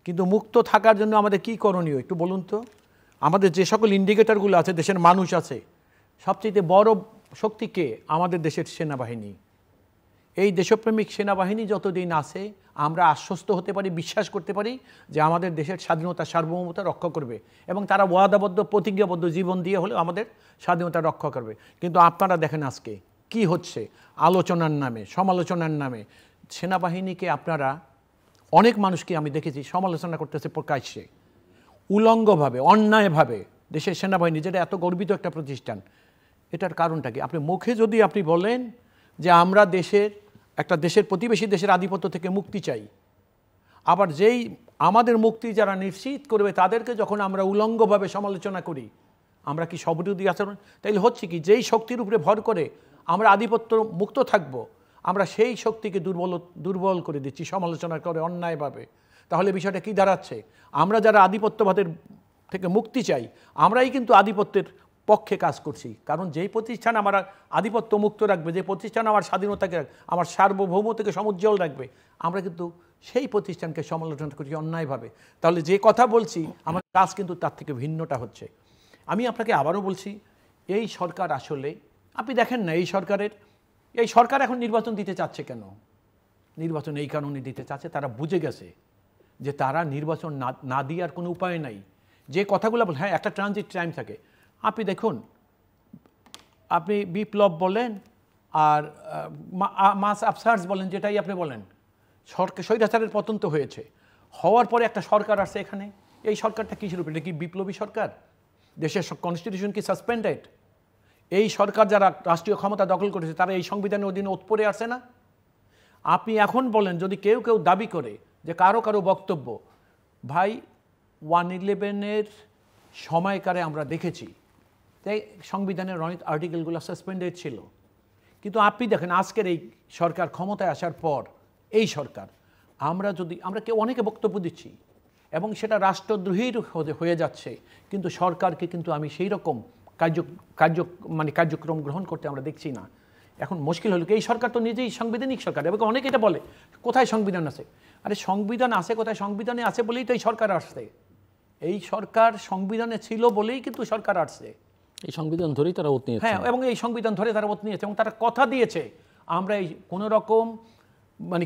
কিন্তু মুক্ত থাকার জন্য আমাদের কি করণীয় একটু বলুন তো। আমাদের যে সকল ইন্ডিকেটরগুলো আছে, দেশের মানুষ আছে, সবচেয়ে বড় শক্তি কে? আমাদের দেশের সেনাবাহিনী। এই দেশপ্রেমিক সেনাবাহিনী যতদিন আছে আমরা আশ্বস্ত হতে পারি, বিশ্বাস করতে পারি যে আমাদের দেশের স্বাধীনতা সার্বভৌমতা রক্ষা করবে, এবং তারা ওয়াদাবদ্ধ প্রতিজ্ঞাবদ্ধ জীবন দিয়ে হলেও আমাদের স্বাধীনতা রক্ষা করবে। কিন্তু আপনারা দেখেন আজকে কি হচ্ছে, আলোচনার নামে, সমালোচনার নামে সেনাবাহিনীকে আপনারা, অনেক মানুষকে আমি দেখেছি সমালোচনা করতেছে প্রকাশ্যে, উলঙ্গভাবে, অন্যায়ভাবে। দেশের সেনাবাহিনী যেটা এত গর্বিত একটা প্রতিষ্ঠান, এটার কারণটা কি? আপনি মুখে যদি আপনি বলেন যে আমরা দেশের প্রতিবেশী দেশের আধিপত্য থেকে মুক্তি চাই, আবার যেই আমাদের মুক্তি যারা নিশ্চিত করবে তাদেরকে যখন আমরা উলঙ্গভাবে সমালোচনা করি, আমরা কি সবিরোধী আচরণ? তাইলে হচ্ছে কি, যেই শক্তির উপরে ভর করে আমরা আধিপত্য মুক্ত থাকব, আমরা সেই শক্তিকে দুর্বল করে দিচ্ছি সমালোচনা করে অন্যায়ভাবে। তাহলে বিষয়টা কি দাঁড়াচ্ছে? আমরা যারা আধিপত্যবাদের থেকে মুক্তি চাই, আমরাই কিন্তু আধিপত্যের পক্ষে কাজ করছি। কারণ যেই প্রতিষ্ঠান আমার আধিপত্য মুক্ত রাখবে, যে প্রতিষ্ঠান আমার স্বাধীনতাকে, আমার সার্বভৌমতাকে সমুজ্জ্বল রাখবে, আমরা কিন্তু সেই প্রতিষ্ঠানকে সমালোচনা করছি অন্যায়ভাবে। তাহলে যে কথা বলছি আমার কাজ কিন্তু তার থেকে ভিন্নটা হচ্ছে। আমি আপনাকে আবারও বলছি, এই সরকার আসলে, আপনি দেখেন না এই সরকার এখন নির্বাচন দিতে চাচ্ছে কেন? নির্বাচন এই কারণে দিতে চাচ্ছে, তারা বুঝে গেছে যে তারা নির্বাচন না দিয়ে আর কোনো উপায় নাই। যে কথাগুলো বল, হ্যাঁ একটা ট্রানজিট টাইম থাকে। আপনি দেখুন, আপনি বিপ্লব বলেন আর মাস আফসার্স বলেন, যেটাই আপনি বলেন, স্বৈরাচারের পতন তো হয়েছে, হওয়ার পরে একটা সরকার আসছে এখানে। এই সরকারটা কিসের উপরে? এটা কি বিপ্লবী সরকার? দেশের কনস্টিটিউশন কি সাসপেন্ডেড? এই সরকার যারা রাষ্ট্রীয় ক্ষমতা দখল করেছে তারা এই সংবিধানের অধীনে পড়ে আসে না? আপনি এখন বলেন, যদি কেউ দাবি করে যে কারো বক্তব্য, ভাই 111-এর সময়কারে আমরা দেখেছি তাই সংবিধানের অনেক আর্টিকেলগুলো সাসপেন্ডেড ছিল। কিন্তু আপনি দেখেন আজকের এই সরকার ক্ষমতায় আসার পর, এই সরকার আমরা কেউ অনেকে বক্তব্য দিচ্ছি এবং সেটা রাষ্ট্রদ্রোহীর হয়ে যাচ্ছে, কিন্তু সরকারকে কিন্তু আমি সেই রকম কার্যক্রম গ্রহণ করতে আমরা দেখছি না। এখন মুশকিল হলো কি, এই সরকার তো নিজেই সাংবিধানিক সরকার, এবং অনেকে এটা বলে কোথায় সংবিধান আছে? আরে সংবিধান আছে কোথায়? সংবিধানে আছে বলেই তো এই সরকার আসছে। এই সরকার সংবিধানে ছিল বলেই কিন্তু সরকার আসছে। এই সংবিধান ধরেই তারা ওত নিয়েছে। হ্যাঁ, এবং এই সংবিধান ধরে তারা ওত নিয়েছে, এবং তারা কথা দিয়েছে আমরা এই কোনো রকম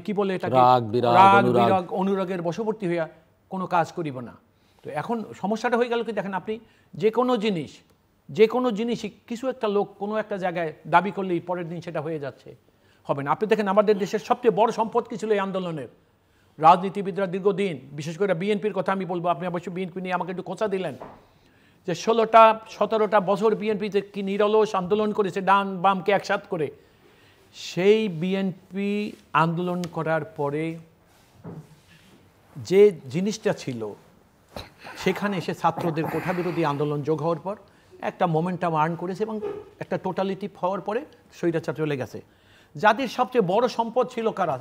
কি বলে এটাকে, রাগ অনুরাগের বশবর্তী হইয়া কোনো কাজ করিব না। তো এখন সমস্যাটা হয়ে গেল কি, দেখেন আপনি যে কোনো জিনিসই কিছু একটা লোক কোনো একটা জায়গায় দাবি করলেই পরের দিন সেটা হয়ে যাচ্ছে, হবে না। আপনি দেখেন আমাদের দেশের সবচেয়ে বড় সম্পদ কি ছিল এই আন্দোলনের? রাজনীতিবিদরা দীর্ঘদিন, বিশেষ করে বিএনপির কথা আমি বলবো, আপনি অবশ্যই বিএনপি নিয়ে আমাকে একটু খোঁচা দিলেন, যে 16-17টা বছর বিএনপিতে কি নিরলস আন্দোলন করেছে ডান বামকে একসাথ করে। সেই বিএনপি আন্দোলন করার পরে যে জিনিসটা ছিল, সেখানে এসে ছাত্রদের কোঠা বিরোধী আন্দোলন যোগ হওয়ার পর একটা মোমেন্টাম আর্ন করেছে, এবং একটা টোটালিটি হওয়ার পরে স্বৈরাচার চলে গেছে। যাদের সবচেয়ে বড় সম্পদ ছিল কারা?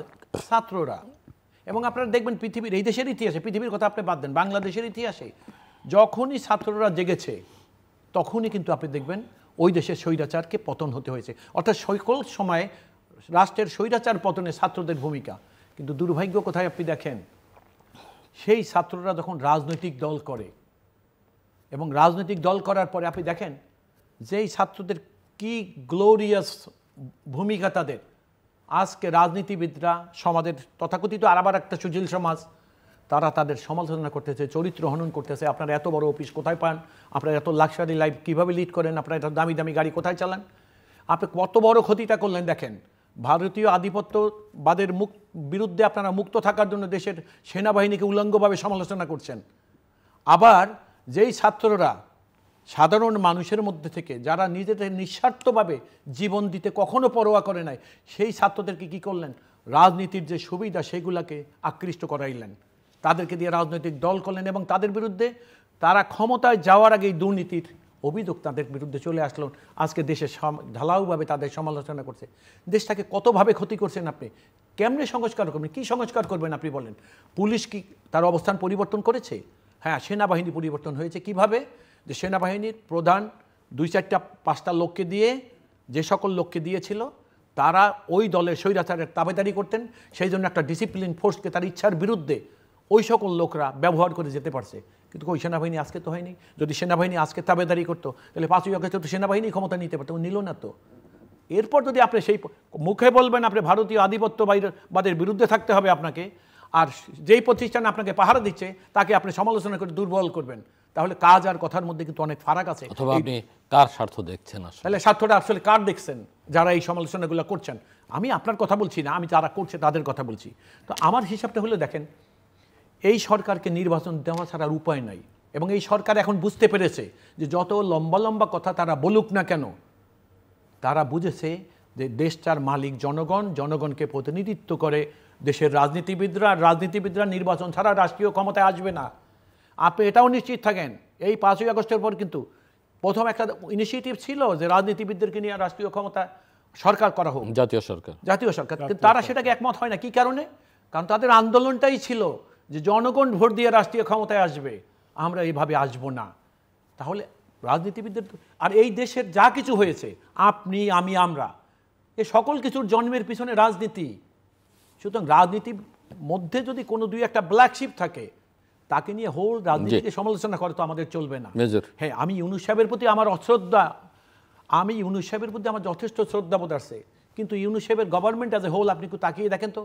ছাত্ররা। এবং আপনারা দেখবেন পৃথিবীর, এই দেশের ইতিহাসে, পৃথিবীর কথা আপনি বাদ দেন, বাংলাদেশের ইতিহাসে যখনই ছাত্ররা জেগেছে তখনই কিন্তু আপনি দেখবেন ওই দেশের স্বৈরাচারকে পতন হতে হয়েছে। অর্থাৎ সকল সময়ে রাষ্ট্রের স্বৈরাচার পতনে ছাত্রদের ভূমিকা। কিন্তু দুর্ভাগ্য কোথায় আপনি দেখেন, সেই ছাত্ররা যখন রাজনৈতিক দল করে, এবং রাজনৈতিক দল করার পরে আপনি দেখেন যেই ছাত্রদের কি গ্লোরিয়াস ভূমিকা তাদের, আজকে রাজনীতিবিদরা, সমাজের তথাকথিত আবার একটা সুশীল সমাজ, তারা তাদের সমালোচনা করতেছে, চরিত্র হনন করতেছে। আপনারা এত বড় অফিস কোথায় পান? আপনারা এত লাক্সারি লাইফ কীভাবে লিড করেন? আপনারা এত দামি দামি গাড়ি কোথায় চালান? আপনি কত বড় ক্ষতিটা করলেন দেখেন। ভারতীয় আধিপত্যবাদের বিরুদ্ধে আপনারা মুক্ত থাকার জন্য দেশের সেনাবাহিনীকে উলঙ্গভাবে সমালোচনা করছেন। আবার যেই ছাত্ররা সাধারণ মানুষের মধ্যে থেকে, যারা নিজেদের নিঃস্বার্থভাবে জীবন দিতে কখনো পরোয়া করে নাই, সেই ছাত্রদেরকে কি করলেন? রাজনীতির যে সুবিধা সেগুলাকে আকৃষ্ট করাইলেন, তাদেরকে দিয়ে রাজনৈতিক দল করলেন, এবং তাদের বিরুদ্ধে তারা ক্ষমতায় যাওয়ার আগেই দুর্নীতির অভিযোগ তাদের বিরুদ্ধে চলে আসলো। আজকে দেশে ঢালাওভাবে তাদের সমালোচনা করছে। দেশটাকে কতভাবে ক্ষতি করছেন আপনি। কেমনে সংস্কার করবেন? কি সংস্কার করবেন আপনি বলেন? পুলিশ কি তার অবস্থান পরিবর্তন করেছে? হ্যাঁ, সেনাবাহিনী পরিবর্তন হয়েছে। কিভাবে? যে সেনাবাহিনীর প্রধান 2-4-5টা লোককে দিয়ে, যে সকল লোককে দিয়েছিল তারা ওই দলের স্বৈরাচারের তাবেদারি করতেন, সেই জন্য একটা ডিসিপ্লিন ফোর্সকে তার ইচ্ছার বিরুদ্ধে ওই সকল লোকরা ব্যবহার করে যেতে পারছে। কিন্তু ওই সেনাবাহিনী আজকে তো হয়নি। যদি সেনাবাহিনী আজকে তাবেদারি করতো তাহলে 5ই আগস্টে তো সেনাবাহিনী ক্ষমতা নিতে পারতো, নিল না তো। এরপর যদি আপনি সেই মুখে বলবেন আপনি ভারতীয় আধিপত্যবাদের বিরুদ্ধে থাকতে হবে আপনাকে, আর যেই প্রতিষ্ঠান আপনাকে পাহারা দিচ্ছে তাকে আপনি সমালোচনা করে দুর্বল করবেন, তাহলে কাজ আর কথার মধ্যে কিন্তু অনেক ফারাক আছে। অথবা আপনি কার স্বার্থ দেখছেন আসলে? তাহলে স্বার্থটা আসলে কার দেখছেন যারা এই সমালোচনাগুলো করছেন? আমি আপনার কথা বলছি না, আমি যারা করছে তাদের কথা বলছি। তো আমার হিসাবটা হলো, দেখেন, এই সরকারকে নির্বাচন দেওয়া ছাড়ার উপায় নাই, এবং এই সরকার এখন বুঝতে পেরেছে যে যত লম্বা লম্বা কথা তারা বলুক না কেন, তারা বুঝেছে যে দেশটার মালিক জনগণ, জনগণকে প্রতিনিধিত্ব করে দেশের রাজনীতিবিদরা, রাজনীতিবিদরা নির্বাচন ছাড়া রাষ্ট্রীয় ক্ষমতায় আসবে না। আপনি এটাও নিশ্চিত থাকেন, এই 5ই আগস্টের পর কিন্তু প্রথম একটা ইনিশিয়েটিভ ছিল যে রাজনীতিবিদদেরকে নিয়ে রাষ্ট্রীয় ক্ষমতা সরকার করা হোক, জাতীয় সরকার, কিন্তু তারা সেটাকে একমত হয় না। কি কারণে? কারণ তাদের আন্দোলনটাই ছিল যে জনগণ ভোট দিয়ে রাষ্ট্রীয় ক্ষমতায় আসবে, আমরা এইভাবে আসব না। তাহলে রাজনীতিবিদদের, আর এই দেশের যা কিছু হয়েছে, আপনি, আমি, আমরা, এ সকল কিছুর জন্মের পিছনে রাজনীতি। সুতরাং রাজনীতির মধ্যে যদি কোনো দুই একটা ব্ল্যাক শিপ থাকে, তাকে নিয়ে হোল রাজনীতিকে সমালোচনা করে তো আমাদের চলবে না। হ্যাঁ, আমি ইউনূস সাহেবের প্রতি আমার যথেষ্ট শ্রদ্ধাবোধ আছে, কিন্তু ইউনূস সাহেবের গভর্নমেন্ট অ্যাজ এ হোল আপনি একটু তাকিয়ে দেখেন তো,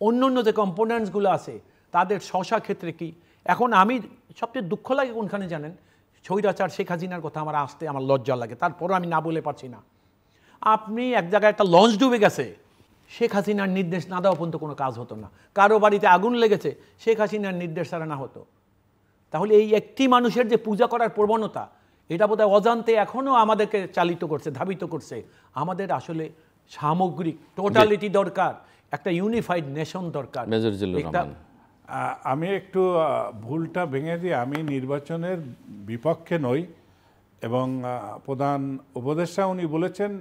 অন্য যে কম্পোনেন্টসগুলো আছে তাদের শশা ক্ষেত্রে কি। এখন আমি সবচেয়ে দুঃখ লাগে কোনখানে জানেন? স্বৈরাচার শেখ হাসিনার কথা আমার আসতে আমার লজ্জা লাগে, তারপরও আমি না বলে পারছি না। আপনি এক জায়গায় একটা লঞ্চ ডুবে গেছে, শেখ হাসিনার নির্দেশ না দেওয়া পর্যন্ত কোনো কাজ হতো না। কারো বাড়িতে আগুন লেগেছে, শেখ হাসিনার নির্দেশ ছাড়া না হতো। তাহলে এই একটি মানুষের যে পূজা করার প্রবণতা, এটা বোধহয় অজান্তে এখনও আমাদেরকে চালিত করছে, ধাবিত করছে। আমাদের আসলে সামগ্রিক টোটালিটি দরকার, একটা ইউনিফাইড নেশন দরকার। আমি একটু ভুলটা ভেঙে দিয়ে, আমি নির্বাচনের বিপক্ষে নই, এবং প্রধান উপদেষ্টা উনি বলেছেন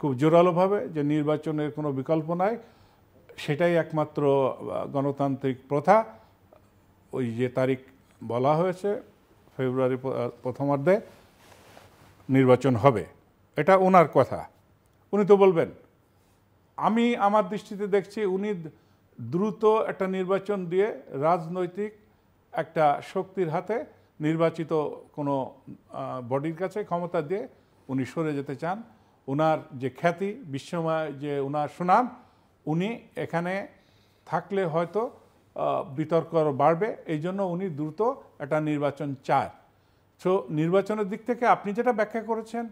খুব জোরালোভাবে যে নির্বাচনের কোনো বিকল্প নাই, সেটাই একমাত্র গণতান্ত্রিক প্রথা। ওই যে তারিখ বলা হয়েছে ফেব্রুয়ারি প্রথমার্ধে নির্বাচন হবে, এটা ওনার কথা, উনি তো বলবেন। আমি আমার দৃষ্টিতে দেখছি উনি দ্রুত একটা নির্বাচন দিয়ে রাজনৈতিক একটা শক্তির হাতে, নির্বাচিত কোনো বডির কাছে ক্ষমতা দিয়ে উনি সরে যেতে চান। ওনার যে খ্যাতি, বিশ্বময় যে ওনার সুনাম, উনি এখানে থাকলে হয়তো বিতর্ক বাড়বে, এই জন্য উনি দ্রুত একটা নির্বাচন চায়। সো নির্বাচনের দিক থেকে আপনি যেটা ব্যাখ্যা করেছেন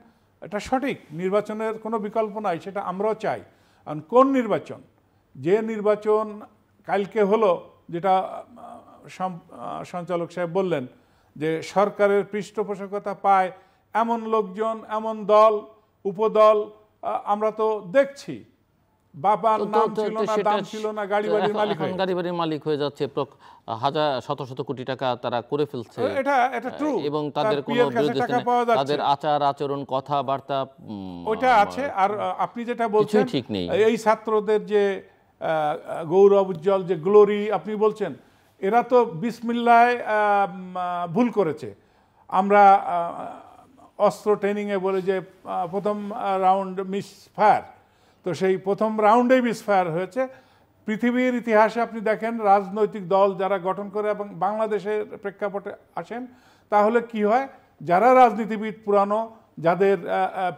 এটা সঠিক, নির্বাচনের কোনো বিকল্প নাই, সেটা আমরাও চাই। কারণ কোন নির্বাচন? যে নির্বাচন কালকে হলো, যেটা সঞ্চালক সাহেব বললেন যে সরকারের পৃষ্ঠপোষকতা পায় এমন লোকজন, এমন দল, উপদল আমরা তো দেখছি। বাবার নাম ছিল না, দাম ছিল না, গাড়ি বাড়ির মালিক হয়ে যাচ্ছে, শত শত কোটি টাকা তারা করে ফেলছে। এটা ট্রু, এবং তাদের কোনো তাদের আচার আচরণ, কথাবার্তা ওইটা আছে। আর আপনি যেটা বলছেন ঠিক নেই, এই ছাত্রদের যে গৌরব উজ্জ্বল যে গ্লোরি আপনি বলছেন, এরা তো বিসমিল্লায় ভুল করেছে। আমরা অস্ত্র ট্রেনিংয়ে বলে যে প্রথম রাউন্ড মিস ফায়ার, তো সেই প্রথম রাউন্ডেই মিস ফায়ার হয়েছে। পৃথিবীর ইতিহাসে আপনি দেখেন রাজনৈতিক দল যারা গঠন করে এবং বাংলাদেশের প্রেক্ষাপটে আসেন, তাহলে কি হয়? যারা রাজনীতিবিদ পুরানো, যাদের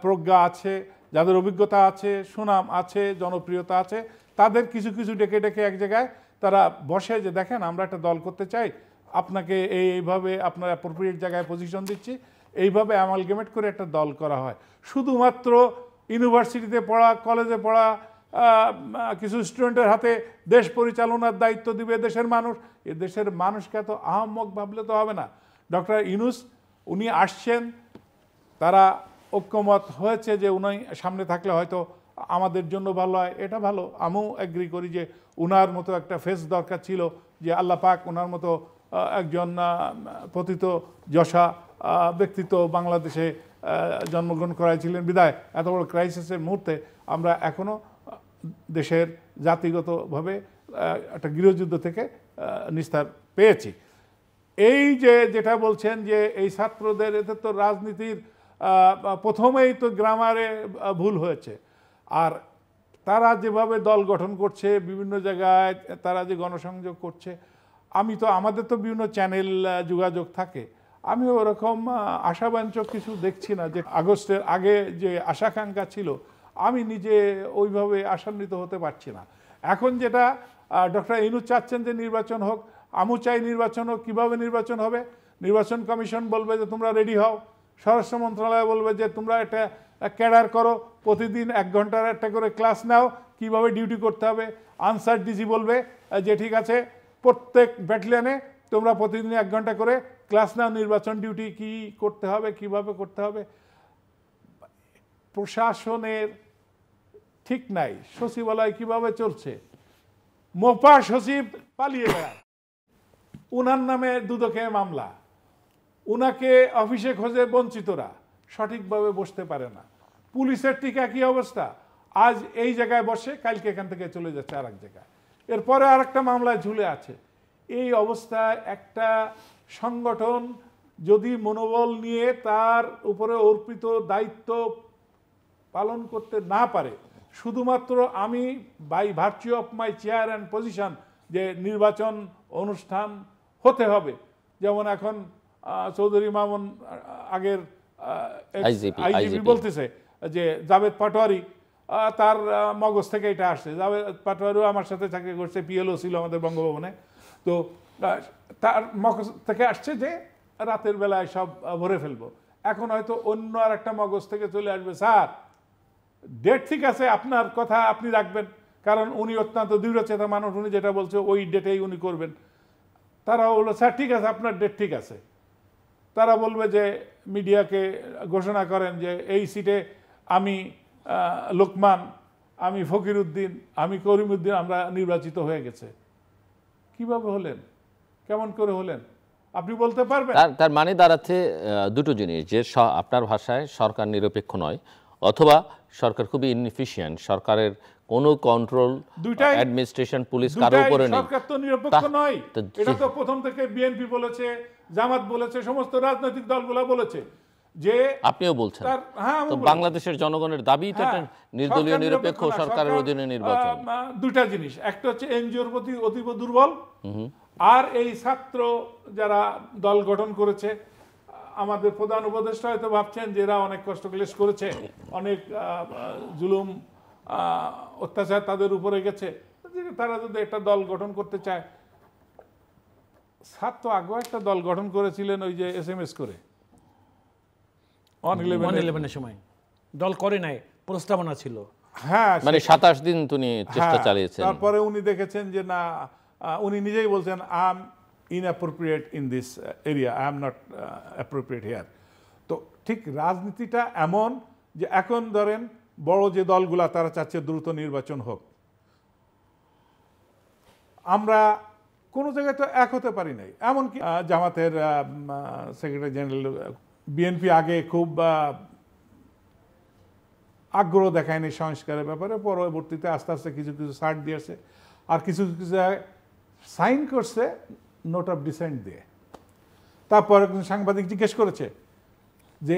প্রজ্ঞা আছে, যাদের অভিজ্ঞতা আছে, সুনাম আছে, জনপ্রিয়তা আছে, তাদের কিছু কিছু ডেকে ডেকে এক জায়গায় তারা বসে যে দেখেন আমরা একটা দল করতে চাই, আপনাকে এইভাবে আপনার অ্যাপ্রোপ্রিয়েট জায়গায় পজিশন দিচ্ছি, এইভাবে অ্যামালগেমেট করে একটা দল করা হয়। শুধুমাত্র ইউনিভার্সিটিতে পড়া, কলেজে পড়া কিছু স্টুডেন্টের হাতে দেশ পরিচালনার দায়িত্ব দিবে দেশের মানুষ, এ দেশের মানুষকে এত আহাম্মক ভাবলে তো হবে না। ডক্টর ইউনূস উনি আসছেন, তারা ঐক্যমত হয়েছে যে উনি সামনে থাকলে হয়তো আমাদের জন্য ভালো হয়, এটা ভালো। আমিও এগ্রি করি যে উনার মতো একটা ফেস দরকার ছিল, যে আল্লাহ পাক ওনার মতো একজন পতিত যশা ব্যক্তিত্ব বাংলাদেশে জন্মগ্রহণ করাইছিলেন, বিদায় এত বড় ক্রাইসিসের মুহূর্তে আমরা এখনও দেশের জাতিগতভাবে একটা গৃহযুদ্ধ থেকে নিস্তার পেয়েছি। এই যে যেটা বলছেন যে এই ছাত্রদের, এতে তো রাজনীতির প্রথমেই তো গ্রামারে ভুল হয়েছে। আর তারা যেভাবে দল গঠন করছে, বিভিন্ন জায়গায় তারা যে গণসংযোগ করছে, আমাদের তো বিভিন্ন চ্যানেল যোগাযোগ থাকে, আমি ওরকম আশাবাঞ্ছক কিছু দেখছি না। যে আগস্টের আগে যে আশাকাঙ্ক্ষা ছিল, আমি নিজে ওইভাবে আশান্বিত হতে পারছি না। এখন যেটা ডক্টর ইউনূস চাচ্ছেন যে নির্বাচন হোক, আমু চাই নির্বাচন হোক। কীভাবে নির্বাচন হবে? নির্বাচন কমিশন বলবে যে তোমরা রেডি হও, স্বরাষ্ট্র মন্ত্রণালয় বলবে যে তোমরা একটা ক্যাডার করো, প্রতিদিন 1 ঘন্টার একটা করে ক্লাস নাও, কিভাবে ডিউটি করতে হবে। আনসার ডিজি বলবে যে ঠিক আছে, প্রত্যেক ব্যাটালিয়নে তোমরা প্রতিদিন 1 ঘন্টা করে ক্লাস নাও, নির্বাচন ডিউটি কি করতে হবে, কিভাবে করতে হবে। প্রশাসনের ঠিক নাই, সচিবালয় কিভাবে চলছে। মোপা সচিব পালিয়ে বেড়ায়, উনার নামে দুদকে মামলা, উনাকে অফিসে খোঁজে বঞ্চিতরা, সঠিকভাবে বসতে পারে না। পুলিশের টিকা কি অবস্থা, আজ এই জায়গায় বসে কালকে এখান থেকে চলে যাচ্ছে আর এক জায়গায়, এরপরে আর একটা মামলায় ঝুলে আছে। এই অবস্থায় একটা সংগঠন যদি মনোবল নিয়ে তার উপরে অর্পিত দায়িত্ব পালন করতে না পারে, শুধুমাত্র আমি by virtue of my chair and position যে নির্বাচন অনুষ্ঠান হতে হবে, যেমন এখন চৌধুরী মামুন আগের আইজিপি বলতেছে যে জাভেদ পাটোয়ারি, তার মগজ থেকে এটা আসছে। জাভেদ পাটোয়ারিও আমার সাথে চাকরি করছে, পিএলও ছিল আমাদের বঙ্গভবনে। তো তার মগজ থেকে আসছে যে রাতের বেলায় সব ভরে ফেলবো। এখন হয়তো অন্য আর একটা মগজ থেকে চলে আসবে, স্যার ডেট ঠিক আছে, আপনার কথা আপনি রাখবেন, কারণ উনি অত্যন্ত দৃঢ়চেতা মানুষ, উনি যেটা বলছে ওই ডেটেই উনি করবেন। তারা বললো স্যার ঠিক আছে, আপনার ডেট ঠিক আছে। তারা বলবে যে মিডিয়াকে ঘোষণা করেন যে এই সিটে আমি লোকমান, আমি ফকিরউদ্দিন, আমি করিমউদ্দিন আমরা নির্বাচিত হয়ে গেছে। কিভাবে হলেন, কেমন করে হলেন আপনি বলতে পারবেন? তার মানে দাঁড়াচ্ছে দুটো জিনিস, যে আপনার ভাষায় সরকার নিরপেক্ষ নয়, অথবা সরকার খুবই ইনএফিশিয়েন্ট, সরকারের কোনো কন্ট্রোল অ্যাডমিনিস্ট্রেশন পুলিশ কারো উপরে নেই। সরকার তো নিরপেক্ষ নয়, এটা তো প্রথম থেকে বিএনপি বলেছে, জামাত বলেছে, সমস্ত রাজনৈতিক দলগুলো বলেছে যে, আপনিও বলছেন। তো বাংলাদেশের জনগণের দাবি এটা নির্দলীয় নিরপেক্ষ সরকারের অধীনে নির্বাচন। দুইটা জিনিস, একটা হচ্ছে এনজিওর প্রতি অতীব দুর্বল, আর এই ছাত্র যারা দল গঠন করেছে, আমাদের প্রধান উপদেষ্টা হয়তো ভাবছেন যে এরা অনেক কষ্ট ক্লেশ করেছে, অনেক জুলুম অত্যাচার তাদের উপরে গেছে, তারা যদি একটা দল গঠন করতে চায়। ছাত্র আগেও একটা দল গঠন করেছিলেন ওই যে SMS করে 1/11 সময়, দল করে নাই, প্রস্তাবনা ছিল। হ্যাঁ, মানে 27 দিন তিনি চেষ্টা চালিয়েছেন। তারপরে উনি দেখেছেন যে না, উনি নিজেই বলছেন I am inappropriate in this area, I am not appropriate here. তো ঠিক রাজনীতিটা এমন যে এখন ধরেন বড় যে দলগুলা তারা চাচ্ছে দ্রুত নির্বাচন হোক, আমরা কোনো জায়গায় তো এক হতে পারি নাই। এমনকি জামাতের সেক্রেটারি জেনারেল, বিএনপি আগে খুব আগ্রহ দেখায়নি সংস্কারের ব্যাপারে, পরবর্তীতে আস্তে আস্তে কিছু কিছু ছাড় দিয়েছে, আর কিছু কিছু সাইন করছে নোট অফ ডিসেন্ট দিয়ে। তারপর একজন সাংবাদিক জিজ্ঞেস করেছে যে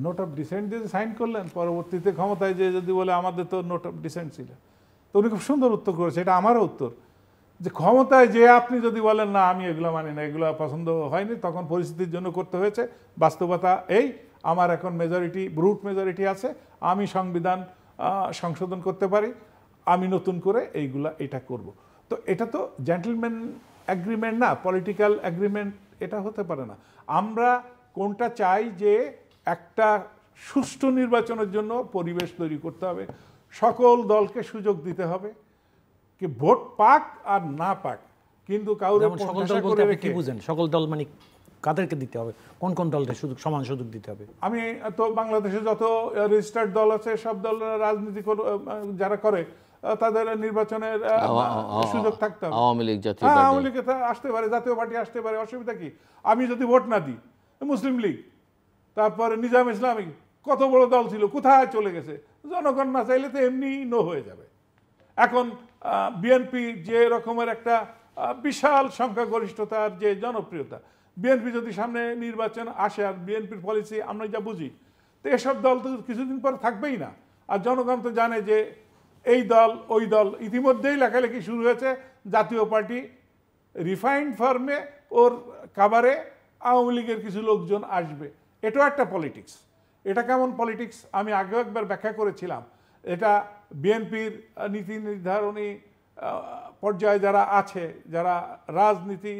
নোট অফ ডিসেন্ট দিয়ে সাইন করলেন, পরবর্তীতে ক্ষমতায় যে যদি বলে আমাদের তো নোট অফ ডিসেন্ট ছিল। তো উনি খুব সুন্দর উত্তর করেছে, এটা আমারও উত্তর, যে ক্ষমতায় যে আপনি যদি বলেন না আমি এগুলো মানি না, এগুলো পছন্দ হয়নি, তখন পরিস্থিতির জন্য করতে হয়েছে। বাস্তবতা এই, আমার এখন মেজরিটি, ব্রুট মেজরিটি আছে, আমি সংবিধান সংশোধন করতে পারি, আমি নতুন করে এটা করব। তো এটা তো জেন্টলম্যান অ্যাগ্রিমেন্ট না, পলিটিক্যাল অ্যাগ্রিমেন্ট এটা হতে পারে না। আমরা কোনটা চাই যে একটা সুষ্ঠু নির্বাচনের জন্য পরিবেশ তৈরি করতে হবে, সকল দলকে সুযোগ দিতে হবে, কি ভোট পাক আর না পাক, কিন্তু কাউরে সকল দল বলতে আপনি কি বুঝেন? সকল দল মানে কাদেরকে দিতে হবে, কোন কোন দলকে সুযোগ, সমান সুযোগ দিতে হবে? আমি তো বাংলাদেশে যত রেজিস্টার্ড দল আছে সব দল রাজনীতি যারা করে তাদের নির্বাচনের সুযোগ থাকতে হবে। আওয়ামী লীগ, জাতীয় পার্টি, আওয়ামী লীগ আসতে পারে, জাতীয় পার্টি আসতে পারে, অসুবিধা কি? আমি যদি ভোট না দিই, মুসলিম লীগ, তারপরে নিজাম ইসলামী, কত বড় দল ছিল, কোথায় চলে গেছে? জনগণ না চাইলে তো এমনি নো হয়ে যাবে। এখন বিএনপি যে রকমের একটা বিশাল সংখ্যাগরিষ্ঠতার যে জনপ্রিয়তা, বিএনপি যদি সামনে নির্বাচন আসে, আর বিএনপির পলিসি আমরা যা বুঝি, তো এসব দল তো কিছুদিন পরে থাকবেই না। আর জনগণ তো জানে যে এই দল ওই দল, ইতিমধ্যেই লেখালেখি শুরু হয়েছে, জাতীয় পার্টি রিফাইন্ড ফর্মে ওর কাভারে আওয়ামী লীগের কিছু লোকজন আসবে। এটাও একটা পলিটিক্স। এটা কেমন পলিটিক্স আমি আগেও একবার ব্যাখ্যা করেছিলাম এটা বিএনপির নীতি নির্ধারণী পর্যায়ে যারা আছে, যারা রাজনীতি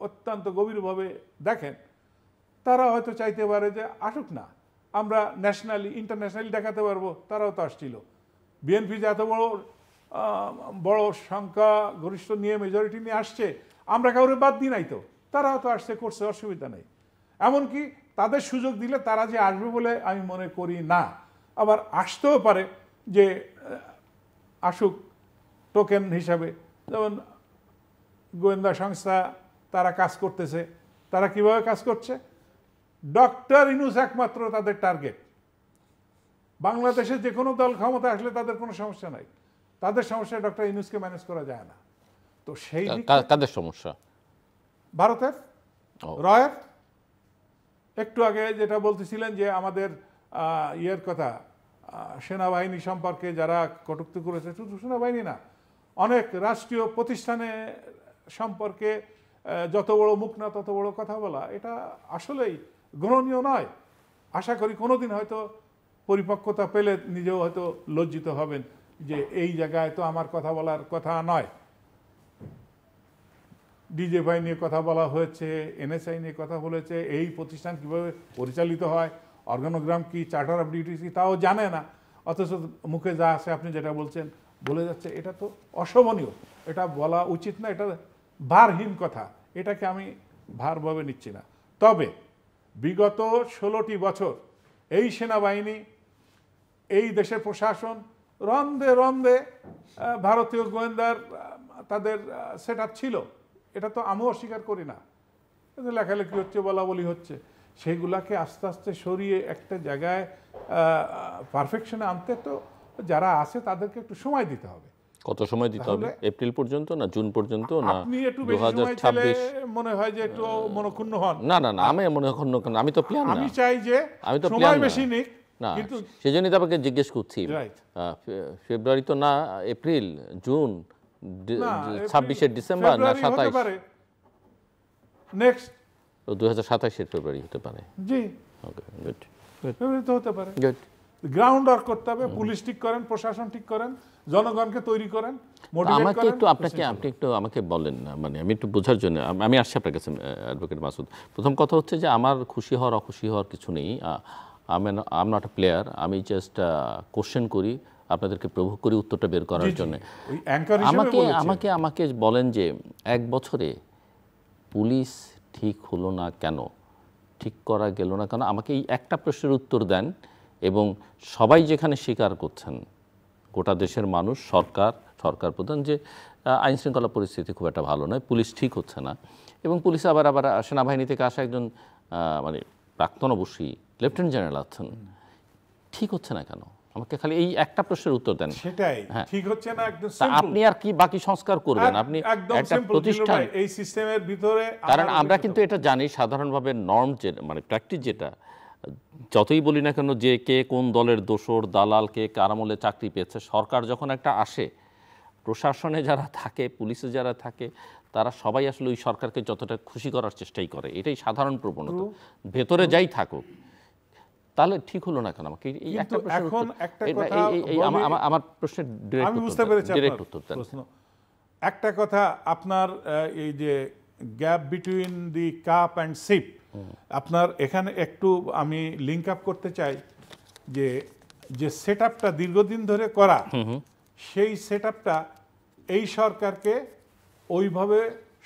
অত্যন্ত গভীরভাবে দেখেন, তারা হয়তো চাইতে পারে যে আসুক না, আমরা ন্যাশনালি ইন্টারন্যাশনালি দেখাতে পারবো। তারাও তো আসছিল। বিএনপি যে এত বড় সংখ্যা গরিষ্ঠ নিয়ে, মেজরিটি নিয়ে আসছে, আমরা কাউরে বাদ দিই নাই তো, তারাও তো আসছে, করছে, অসুবিধা নেই। এমনকি তাদের সুযোগ দিলে তারা যে আসবে বলে আমি মনে করি না। আবার আসতেও পারে যে আসুক টোকেন হিসাবে। যেমন গোয়েন্দা সংস্থা তারা কাজ করতেছে, তারা কিভাবে কাজ করছে? ডক্টর ইউনূস একমাত্র তাদের টার্গেট। বাংলাদেশে যে কোনো দল ক্ষমতা আসলে তাদের কোনো সমস্যা নাই, তাদের সমস্যা ডক্টর ইউনূসকে ম্যানেজ করা যায় না। তো সেই কাদের সমস্যা? ভারতের, রয়ের। একটু আগে যেটা বলতেছিলেন যে আমাদের ইয়ের কথা, সেনাবাহিনী সম্পর্কে যারা কটূক্তি করেছে, শুধু সেনাবাহিনী না, অনেক রাষ্ট্রীয় প্রতিষ্ঠানে সম্পর্কে যত বড় মুখ না তত বড় কথা বলা, এটা আসলেই গ্রহণীয় নয়। আশা করি কোনোদিন হয়তো পরিপক্কতা পেলে নিজেও হয়তো লজ্জিত হবেন যে এই জায়গায় তো আমার কথা বলার কথা নয়। ডিজিএফআই নিয়ে কথা বলা হয়েছে, এনএসআই নিয়ে কথা বলেছে, এই প্রতিষ্ঠান কিভাবে পরিচালিত হয়, অর্গানোগ্রাম কি, চার্টার অফ ডিউটিস কি, তাও জানে না। অথচ মুখে যা আছে আপনি যেটা বলছেন বলে যাচ্ছে, এটা তো অশোভনীয়, এটা বলা উচিত না, এটা ভারহীন কথা, এটাকে আমি ভারভাবে নিচ্ছি না। তবে বিগত 16টি বছর এই সেনাবাহিনী, এই দেশের প্রশাসন রন্ধে রন্ধে ভারতীয় গোয়েন্দার তাদের সেট আপ ছিল, এটা তো আমিও অস্বীকার করি না। লেখালেখি হচ্ছে, বলা বলি হচ্ছে, সেইগুলাকে আস্তে আস্তে সরিয়ে একটা জায়গায় পারফেকশনে আনতে তো যারা আছে তাদেরকে একটু সময় দিতে হবে। কত সময় দিতে হবে? এপ্রিল পর্যন্ত না জুন পর্যন্ত না আপনি একটু বেশি সময় চাইলে মনে হয় যে একটু মনক্ষুণ্ণ হন। না না না, আমি মনক্ষুণ্ণ কেন? আমি তো প্ল্যান না, আমি চাই যে আমি তো সময় বেশি নিক। না, কিন্তু সেজন্যই তো আপনাকে জিজ্ঞেস করছি। ফেব্রুয়ারি তো না, এপ্রিল, জুন, 26 ডিসেম্বর না 27? নেক্সট 2027 ফেব্রুয়ারি হতে পারে। জি, ওকে, গুড। ফেব্রুয়ারি তো হতে পারে। গুড। গ্রাউন্ড ওয়ার্ক করতে হবে, পুলিশ ঠিক করেন, প্রশাসন ঠিক করেন, জনগণকে তৈরি করেন, মোটিভেট আমাকে করেন। একটু আপনি একটু আমাকে বলেন না, মানে আমি একটু বোঝার জন্য আমি আসছি আপনার কাছে অ্যাডভোকেট মাসুদ। প্রথম কথা হচ্ছে যে আমার খুশি হওয়ার অখুশি হওয়ার কিছু নেই। I am not a player. আমি জাস্ট কোশ্চেন করি, আপনাদেরকে প্রভোগ করি উত্তরটা বের করার জন্য। আমাকে বলেন যে 1 বছরে পুলিশ ঠিক হলো না কেন, ঠিক করা গেল না কেন? আমাকে এই একটা প্রশ্নের উত্তর দেন। এবং সবাই যেখানে স্বীকার করছেন, গোটা দেশের মানুষ, সরকার প্রধান, যে আইনশৃঙ্খলা পরিস্থিতি খুব একটা ভালো নয়, পুলিশ ঠিক হচ্ছে না, এবং পুলিশে আবার সেনাবাহিনী থেকে আসা একজন মানে প্রাক্তন অবশ্যই লেফটেন্যান্ট জেনারেল আছেন, ঠিক হচ্ছে না কেন? আমাকে খালি এই একটা প্রশ্নের উত্তর দেন। সেটাই ঠিক হচ্ছে না, একদম সিম্পল। আপনি আর কি বাকি সংস্কার করবেন? আপনি একটা প্রতিষ্ঠান, এই সিস্টেমের ভিতরে, কারণ আমরা কিন্তু এটা জানি সাধারণভাবে নর্ম যে মানে প্র্যাকটিস যেটা, যতই বলি না কেন যে কে কোন দলের দোসর, দালাল, কে কার আমলে চাকরি পেয়েছে, সরকার যখন একটা আসে, প্রশাসনে যারা থাকে, পুলিশে যারা থাকে, তারা সবাই আসলে ওই সরকারকে যতটা খুশি করার চেষ্টাই করে। এটাই সাধারণ প্রবণতা, ভেতরে যাই থাকুক। তাহলে ঠিক হলো না কেন? আমাকে এই একটা আমার প্রশ্নের ডিরেক্ট উত্তর দেন। একটা কথা, আপনার এই যে gap between the cup and sheep, আপনার এখানে একটু আমি লিঙ্ক আপ করতে চাই যে সেট আপটা দীর্ঘদিন ধরে করা, সেই সেট আপটা এই সরকারকে ওইভাবে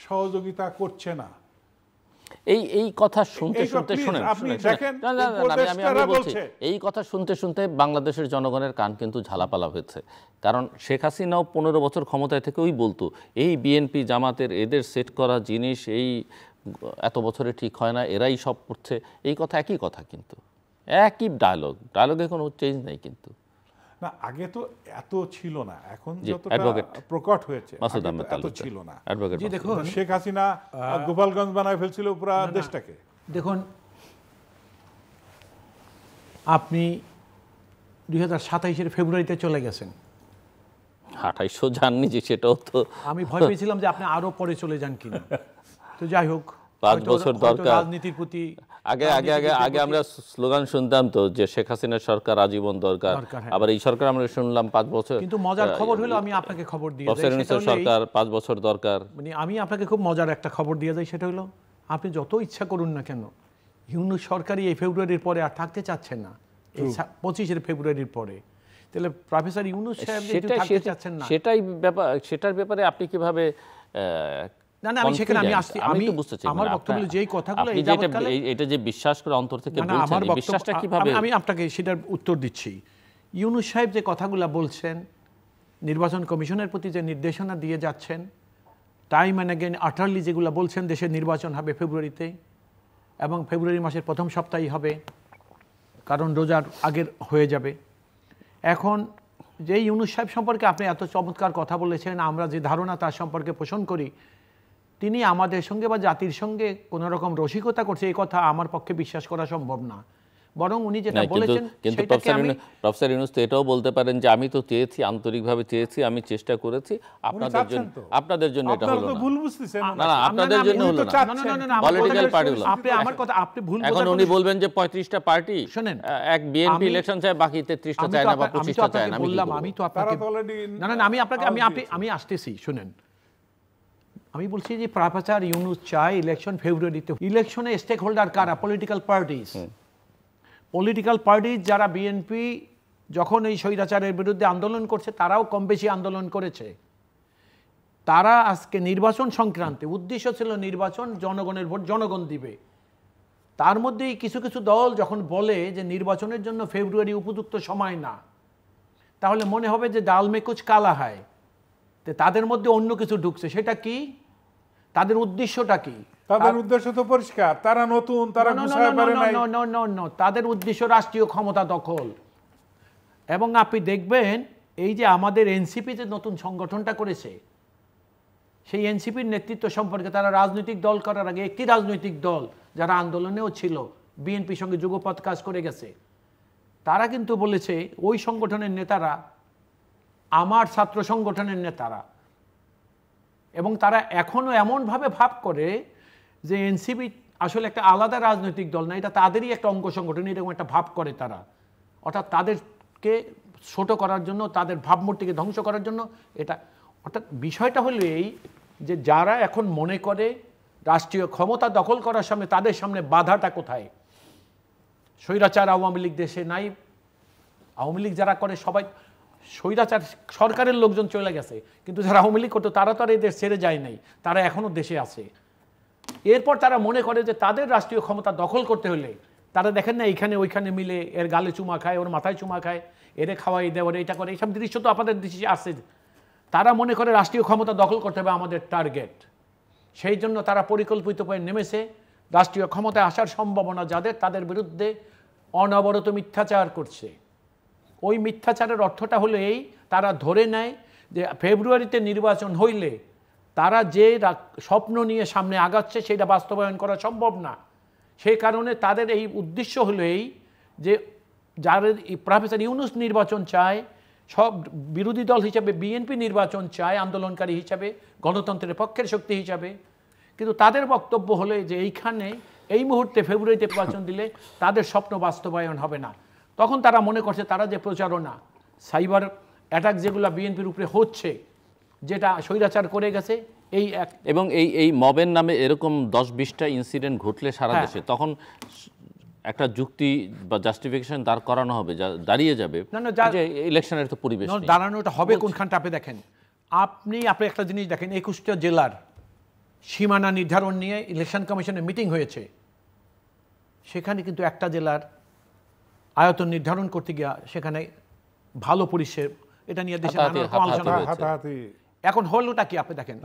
সহযোগিতা করছে না। এই কথা শুনতে শুনেন, এই কথা শুনতে বাংলাদেশের জনগণের কান কিন্তু ঝালাপালা হয়েছে। কারণ শেখ হাসিনাও 15 বছর ক্ষমতায় থেকে ওই বলতো, এই বিএনপি জামাতের এদের সেট করা জিনিস এই এত বছরে ঠিক হয় না, এরাই সব করছে। এই কথা একই কথা, কিন্তু একই ডায়লগে কোনো চেঞ্জ নেই। কিন্তু না, আগে তো এত ছিল না, এখন যতটা প্রকট হয়েছে এত ছিল না। জি দেখুন, শেখ হাসিনা গোপালগঞ্জ বানায় ফেলছিল পুরো দেশটাকে। দেখুন, আপনি 2027 ফেব্রুয়ারিতে চলে গেছেন। 2800 যাননি যে, সেটাও তো আমি ভয় পেয়েছিলাম যে আপনি আরো পরে চলে যান কিনা। তো যাই হোক, 5 হয়তো- বছর হয়তো দরকার। রাজনীতির প্রতি আগে আমরা স্লোগান শুনতাম তো যে শেখ হাসিনার সরকার আজীবন দরকার, হ্যাঁ। আবার এই সরকার আমরা শুনলাম 5 বছর। কিন্তু মজার খবর হলো, আমি আপনাকে খবর দিয়ে প্রফেসর যাই, সেটা ইউনূসের হলো এই, সরকার 5 বছর দরকার। মানে আমি আপনাকে খুব মজার একটা খবর দিয়ে যাই, সেটা হলো আপনি যত ইচ্ছা করুন না কেন, ইউনূস সরকারই এই ফেব্রুয়ারির পরে আর থাকতে চাচ্ছেন না, এই 25 ফেব্রুয়ারির পরে। তাহলে প্রফেসর ইউনূস সাহেব যেহেতু থাকতে চাচ্ছেন না, সেটার ব্যাপারে আপনি কিভাবে না না আমি সেখানে আমি আসছি, আমি তো বুঝতে চাই আমার বক্তব্য যেই কথাগুলো এই যেটা যাবৎকালে, এটা যে বিশ্বাস করে অন্তর থেকে না, না, বলছেন, আমার এই বক্তব্য বিশ্বাসটা কিভাবে? আমি আপনাকে সেটার উত্তর দিচ্ছি। ইউনূস সাহেব যে কথাগুলো বলছেন, নির্বাচন কমিশনের প্রতি যে নির্দেশনা দিয়ে যাচ্ছেন, টাইম অ্যান্ড অ্যাগেন আটারলি যেগুলো বলছেন, দেশের নির্বাচন হবে ফেব্রুয়ারিতে এবং ফেব্রুয়ারি মাসের প্রথম সপ্তাহেই হবে, কারণ রোজার আগের হয়ে যাবে। এখন যে ইউনূস সাহেব সম্পর্কে আপনি এত চমৎকার কথা বলেছেন, আমরা যে ধারণা তার সম্পর্কে পোষণ করি, তিনি আমাদের সঙ্গে বা জাতির সঙ্গে কোনো রকম রসিকতা করছে, এই কথা আমার পক্ষে বিশ্বাস করা সম্ভব না। বরং উনি যেটা বলেছেন, কিন্তু সেটাকে আমি, প্রফেসর ইউনূস তো এটাও বলতে পারেন যে আমি তো চেয়েছি, আন্তরিকভাবে চেয়েছি, আমি চেষ্টা করেছি, আপনাদের জন্য এটা হলো না। ভুল বুঝতেছেন। না না, আপনাদের জন্য হলো না, পলিটিক্যাল পার্টিগুলো। আপনি আমার কথা, আপনি ভুল এখন উনি বলবেন যে 35টা পার্টি, শুনেন, এক বিএনপি ইলেকশন চায়, বাকি 33টা চায় না বা 25টা চায় না। আমি তো আপনাকে, না না আমি আপনাকে, আমি আসতেছি, শুনেন। আমি বলছি যে প্রফেসর ইউনূস চায় ইলেকশন ফেব্রুয়ারিতে। ইলেকশনে স্টেক হোল্ডার কারা? Political parties. পলিটিক্যাল পার্টিজ যারা বিএনপি যখন এই স্বৈরাচারের বিরুদ্ধে আন্দোলন করছে, তারাও কম বেশি আন্দোলন করেছে। তারা আজকে নির্বাচন সংক্রান্তে, উদ্দেশ্য ছিল নির্বাচন, জনগণের ভোট জনগণ দিবে। তার মধ্যেই কিছু কিছু দল যখন বলে যে নির্বাচনের জন্য ফেব্রুয়ারি উপযুক্ত সময় না, তাহলে মনে হবে যে ডাল মে কুছ কালা হয়। তো তাদের মধ্যে অন্য কিছু ঢুকছে, সেটা কি? তাদের উদ্দেশ্যটা কি? তাদের উদ্দেশ্য তো পরিষ্কার, তারা নতুন, তারা গুছায় পারে নাই। তাদের উদ্দেশ্য রাষ্ট্রীয় ক্ষমতা দখল। এবং আপনি দেখবেন এই যে আমাদের এনসিপি যে নতুন সংগঠনটা করেছে, সেই এনসিপির নেতৃত্ব সম্পর্কে, তারা রাজনৈতিক দল করার আগে একটি রাজনৈতিক দল যারা আন্দোলনেও ছিল, বিএনপির সঙ্গে যুগপৎ কাজ করে গেছে, তারা কিন্তু বলেছে ওই সংগঠনের নেতারা আমার ছাত্র সংগঠনের নেতারা। এবং তারা এখনো এমনভাবে ভাব করে যে এনসিপি আসলে একটা আলাদা রাজনৈতিক দল না, এটা তাদেরই একটা অঙ্গ সংগঠন, এরকম একটা ভাব করে তারা। অর্থাৎ তাদেরকে ছোট করার জন্য, তাদের ভাবমূর্তিকে ধ্বংস করার জন্য এটা। অর্থাৎ বিষয়টা হলো এই যে যারা এখন মনে করে রাষ্ট্রীয় ক্ষমতা দখল করার সামনে, তাদের সামনে বাধাটা কোথায়? স্বৈরাচার আওয়ামী লীগ দেশে নাই। আওয়ামী লীগ যারা করে সবাই স্বৈরাচার সরকারের লোকজন চলে গেছে, কিন্তু যারা আওয়ামী লীগ করতো তারা তো আর এই দেশ ছেড়ে যায় নাই, তারা এখনো দেশে আছে। এরপর তারা মনে করে যে তাদের রাষ্ট্রীয় ক্ষমতা দখল করতে হলে, তারা দেখেন না এইখানে ওইখানে মিলে এর গালে চুমা খায়, ওর মাথায় চুমা খায়, এরে খাওয়াই দেয়, ওরে এটা করে, এইসব দৃশ্য তো আপনাদের দেশে আসছে। তারা মনে করে রাষ্ট্রীয় ক্ষমতা দখল করতে হবে আমাদের টার্গেট। সেই জন্য তারা পরিকল্পিত উপায়ে নেমেছে রাষ্ট্রীয় ক্ষমতায় আসার সম্ভাবনা যাদের, তাদের বিরুদ্ধে অনবরত মিথ্যাচার করছে। ওই মিথ্যাচারের অর্থটা হলো এই, তারা ধরে নেয় যে ফেব্রুয়ারিতে নির্বাচন হইলে তারা যে স্বপ্ন নিয়ে সামনে আগাচ্ছে সেটা বাস্তবায়ন করা সম্ভব না। সেই কারণে তাদের এই উদ্দেশ্য হলো এই যে যারা প্রফেসর ইউনূস নির্বাচন চায়, সব বিরোধী দল হিসাবে বিএনপি নির্বাচন চায়, আন্দোলনকারী হিসাবে, গণতন্ত্রের পক্ষের শক্তি হিসাবে, কিন্তু তাদের বক্তব্য হলো যে এইখানে এই মুহূর্তে ফেব্রুয়ারিতে নির্বাচন দিলে তাদের স্বপ্ন বাস্তবায়ন হবে না। তখন তারা মনে করছে তারা যে প্রচারণা, সাইবার অ্যাটাক যেগুলো বিএনপির উপরে হচ্ছে, যেটা স্বৈরাচার করে গেছে, এই এবং এই মবের নামে এরকম 10-20টা ইনসিডেন্ট ঘটলে সারা দেশে, তখন একটা যুক্তি বা জাস্টিফিকেশন দাঁড় করানো হবে, দাঁড়িয়ে যাবে যে ইলেকশনের তো পরিবেশ নেই। দাঁড়ানোটা হবে কোনখানটা আপনি দেখেন। আপনি একটা জিনিস দেখেন, 21টা জেলার সীমানা নির্ধারণ নিয়ে ইলেকশন কমিশনের মিটিং হয়েছে। সেখানে কিন্তু একটা জেলার আয়তন নির্ধারণ করতে গিয়া সেখানে ভালো পুলিশের এটা নিয়ে দেশে আলোচনা। এখন হলোটা কি আপনি দেখেন,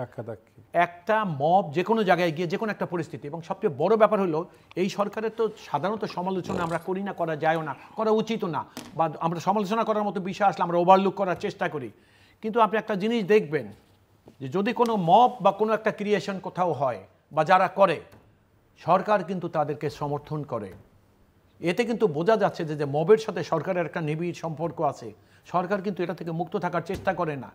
একটা মব যে কোনো জায়গায় গিয়ে যে কোনো একটা পরিস্থিতি। এবং সবচেয়ে বড় ব্যাপার হলো এই সরকারের তো সাধারণত সমালোচনা আমরা করি না, করা যায়ও না, করা উচিতও না, বা আমরা সমালোচনা করার মতো বিষয় আসলে আমরা ওভারলুক করার চেষ্টা করি। কিন্তু আপনি একটা জিনিস দেখবেন যে যদি কোনো মব বা কোনো একটা ক্রিয়েশন কোথাও হয় বা যারা করে, সরকার কিন্তু তাদেরকে সমর্থন করে। এতে কিন্তু বোঝা যাচ্ছে যে মবের সাথে সরকারের একটা নিবিড় সম্পর্ক আছে। সরকার কিন্তু এটা থেকে মুক্ত থাকার চেষ্টা করে না,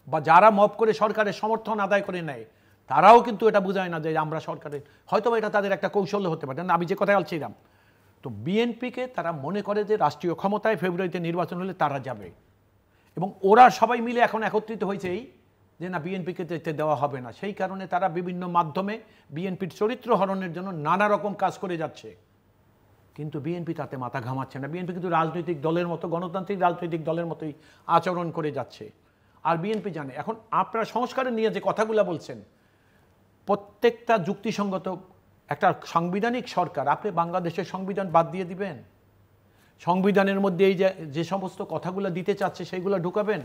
বা যারা মব করে সরকারের সমর্থন আদায় করে নেয় তারাও কিন্তু এটা বোঝায় না যে আমরা সরকারের, হয়তো এটা তাদের একটা কৌশল হতে পারে না, আমি যে কথায় বলছিলাম। তো বিএনপিকে তারা মনে করে যে রাষ্ট্রীয় ক্ষমতায় ফেব্রুয়ারিতে নির্বাচন হলে তারা যাবে, এবং ওরা সবাই মিলে এখন একত্রিত হয়েছে এই যে না, বিএনপিকে যেতে দেওয়া হবে না। সেই কারণে তারা বিভিন্ন মাধ্যমে বিএনপির চরিত্র হরণের জন্য নানা রকম কাজ করে যাচ্ছে, কিন্তু বিএনপি তাতে মাথা ঘামাচ্ছে না। বিএনপি কিন্তু রাজনৈতিক দলের মতো, গণতান্ত্রিক রাজনৈতিক দলের মতোই আচরণ করে যাচ্ছে। আর বিএনপি জানে এখন আপনারা সংস্কারের নিয়ে যে কথাগুলো বলছেন, প্রত্যেকটা যুক্তিসঙ্গত। একটা সাংবিধানিক সরকার, আপনি বাংলাদেশের সংবিধান বাদ দিয়ে দিবেন? সংবিধানের মধ্যে এই যে সমস্ত কথাগুলো দিতে চাচ্ছে সেইগুলো ঢুকাবেন?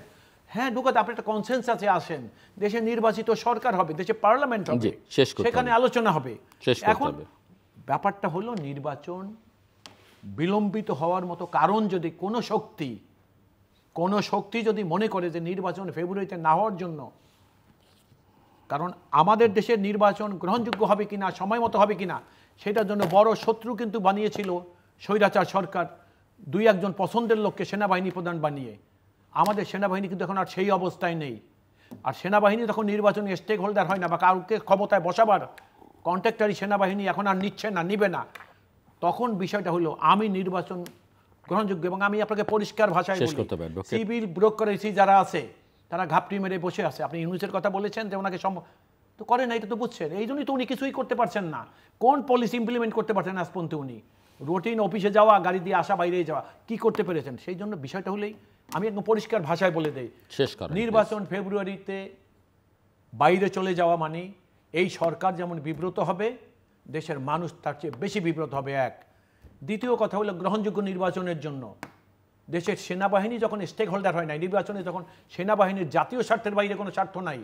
হ্যাঁ ঢুকাতে, আপনি একটা কনসেনসাসে আসেন, দেশে নির্বাচিত সরকার হবে, দেশে পার্লামেন্ট হবে, সেখানে আলোচনা হবে। এখন ব্যাপারটা হলো নির্বাচন বিলম্বিত হওয়ার মতো কারণ যদি কোনো শক্তি যদি মনে করে যে নির্বাচন ফেব্রুয়ারিতে না হওয়ার জন্য, কারণ আমাদের দেশের নির্বাচন গ্রহণযোগ্য হবে কিনা, সময় মতো হবে কিনা, সেটার জন্য বড় শত্রু কিন্তু বানিয়েছিল স্বৈরাচার সরকার, দুই একজন পছন্দের লোককে সেনাবাহিনী প্রধান বানিয়ে। আমাদের সেনাবাহিনী কিন্তু এখন আর সেই অবস্থায় নেই। আর সেনাবাহিনী তখন নির্বাচনে স্টেক হোল্ডার হয় না, বা কাউকে ক্ষমতায় বসাবার কন্ট্রাক্টরি সেনাবাহিনী এখন আর নিচ্ছে না, নিবে না। তখন বিষয়টা হলো আমি নির্বাচন গ্রহণযোগ্য, এবং আমি আপনাকে পরিষ্কার ভাষায় বলি, সিভিল ব্রোকারেসি যারা আছে তারা ঘাপটি মেরে বসে আছে। আপনি ইউনুসের কথা বলেছেন যে ওনাকে তো করে না, এটা তো বুঝছেন। এই জন্যই তো উনি কিছুই করতে পারছেন না। কোন পলিসি ইমপ্লিমেন্ট করতে পারছেন আজ পর্যন্ত উনি? রুটিন অফিসে যাওয়া, গাড়ি দিয়ে আসা, বাইরে যাওয়া, কি করতে পেরেছেন? সেই জন্য বিষয়টা হলেই আমি একদম পরিষ্কার ভাষায় বলে দেই, নির্বাচন ফেব্রুয়ারিতে বাইরে চলে যাওয়া মানে এই সরকার যেমন বিব্রত হবে, দেশের মানুষ তার চেয়ে বেশি বিব্রত হবে। এক, দ্বিতীয় কথা হলো গ্রহণযোগ্য নির্বাচনের জন্য দেশের সেনাবাহিনী যখন স্টেক হোল্ডার হয় নাই নির্বাচনে, যখন সেনাবাহিনীর জাতীয় স্বার্থের বাইরে কোনো স্বার্থ নাই,